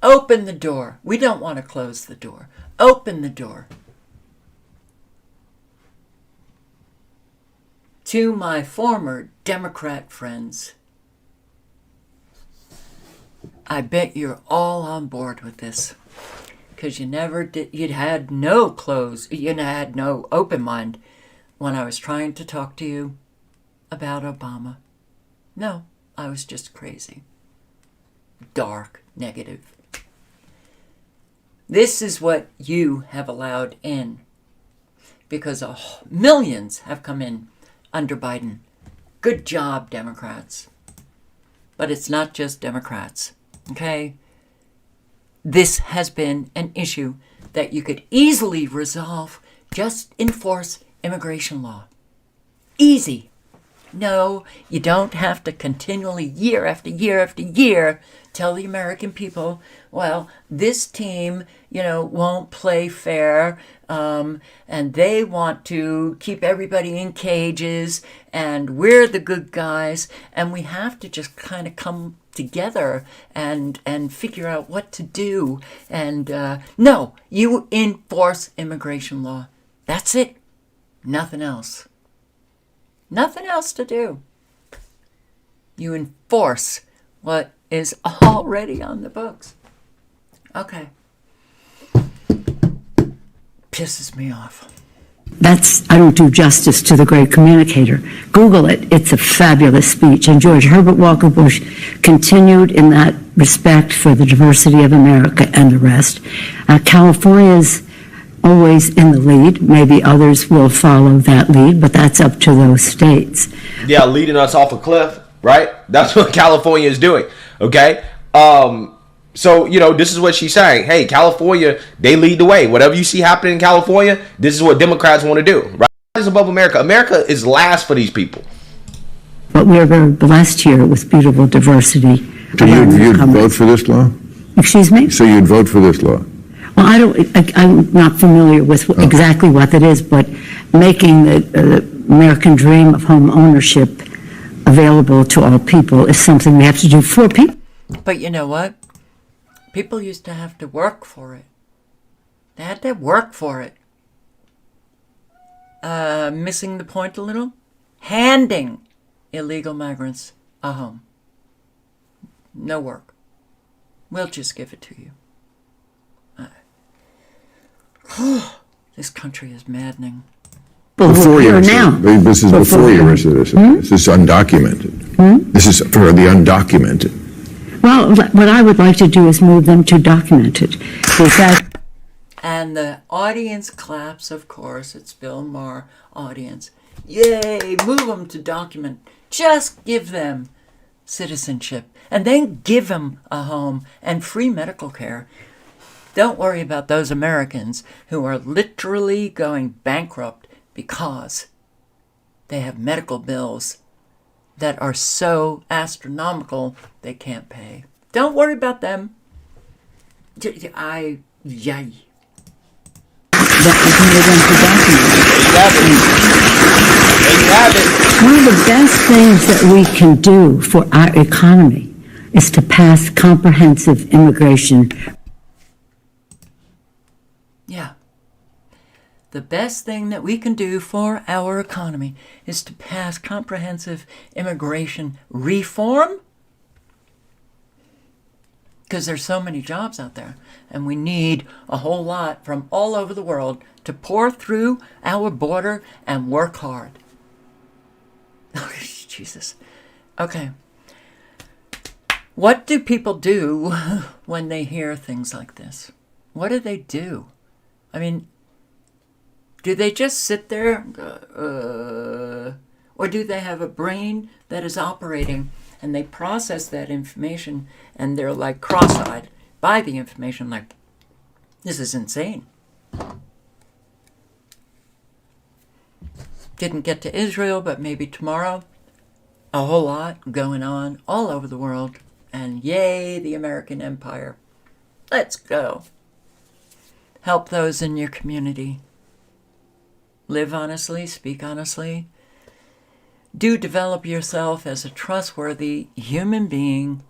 Open the door. We don't want to close the door. Open the door. To my former Democrat friends, I bet you're all on board with this. Because you never did, you had no you had no open mind when I was trying to talk to you about Obama. No, I was just crazy. Dark, negative. This is what you have allowed in. Because millions have come in under Biden. Good job, Democrats. But it's not just Democrats, okay? This has been an issue that you could easily resolve. Just enforce immigration law. Easy. No, you don't have to continually, year after year after year, tell the American people, well, this team, won't play fair, and they want to keep everybody in cages, and we're the good guys, and we have to just kind of come together and figure out what to do. And no, you enforce immigration law. That's it. Nothing else. Nothing else to do. You enforce what is already on the books. Okay. Pisses me off. I don't do justice to the great communicator. Google it. It's a fabulous speech. And George Herbert Walker Bush continued in that respect for the diversity of America and the rest. California's always in the lead. Maybe others will follow that lead, but that's up to those states. Yeah, leading us off a cliff, right? That's what California is doing, okay? So, this is what she's saying. Hey, California, they lead the way. Whatever you see happening in California, this is what Democrats want to do, right? Is above America. America is last for these people. But we're very blessed here with beautiful diversity. So you'd vote for this law? Excuse me? So you'd vote for this law? Well, I'm not familiar with exactly what it is, but making the American dream of home ownership available to all people is something we have to do for people. But you know what? People used to have to work for it. They had to work for it. Missing the point a little? Handing illegal migrants a home. No work. We'll just give it to you. This country is maddening. Before you this is before you arrested this. This is undocumented. This is for the undocumented. Well, what I would like to do is move them to documented. And the audience claps, of course. It's Bill Maher audience. Yay, move them to document. Just give them citizenship. And then give them a home and free medical care. Don't worry about those Americans who are literally going bankrupt because they have medical bills that are so astronomical they can't pay. Don't worry about them. One of the best things that we can do for our economy is to pass comprehensive immigration. Yeah. The best thing that we can do for our economy is to pass comprehensive immigration reform. Because there's so many jobs out there, and we need a whole lot from all over the world to pour through our border and work hard. Oh, Jesus. Okay. What do people do when they hear things like this? What do they do? I mean, do they just sit there? Or do they have a brain that is operating and they process that information and they're like cross-eyed by the information like, this is insane. Didn't get to Israel, but maybe tomorrow. A whole lot going on all over the world. And yay, the American empire. Let's go. Help those in your community. Live honestly, speak honestly. Do develop yourself as a trustworthy human being.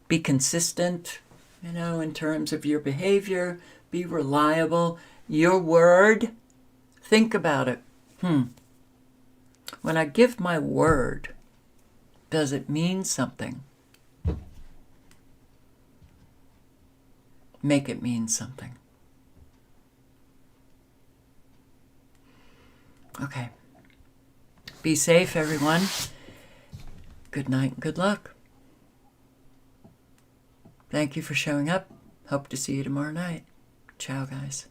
Be consistent, in terms of your behavior. Be reliable. Your word, think about it. When I give my word, does it mean something? make it mean something. Okay. Be safe, everyone. Good night and good luck. Thank you for showing up. Hope to see you tomorrow night. Ciao, guys.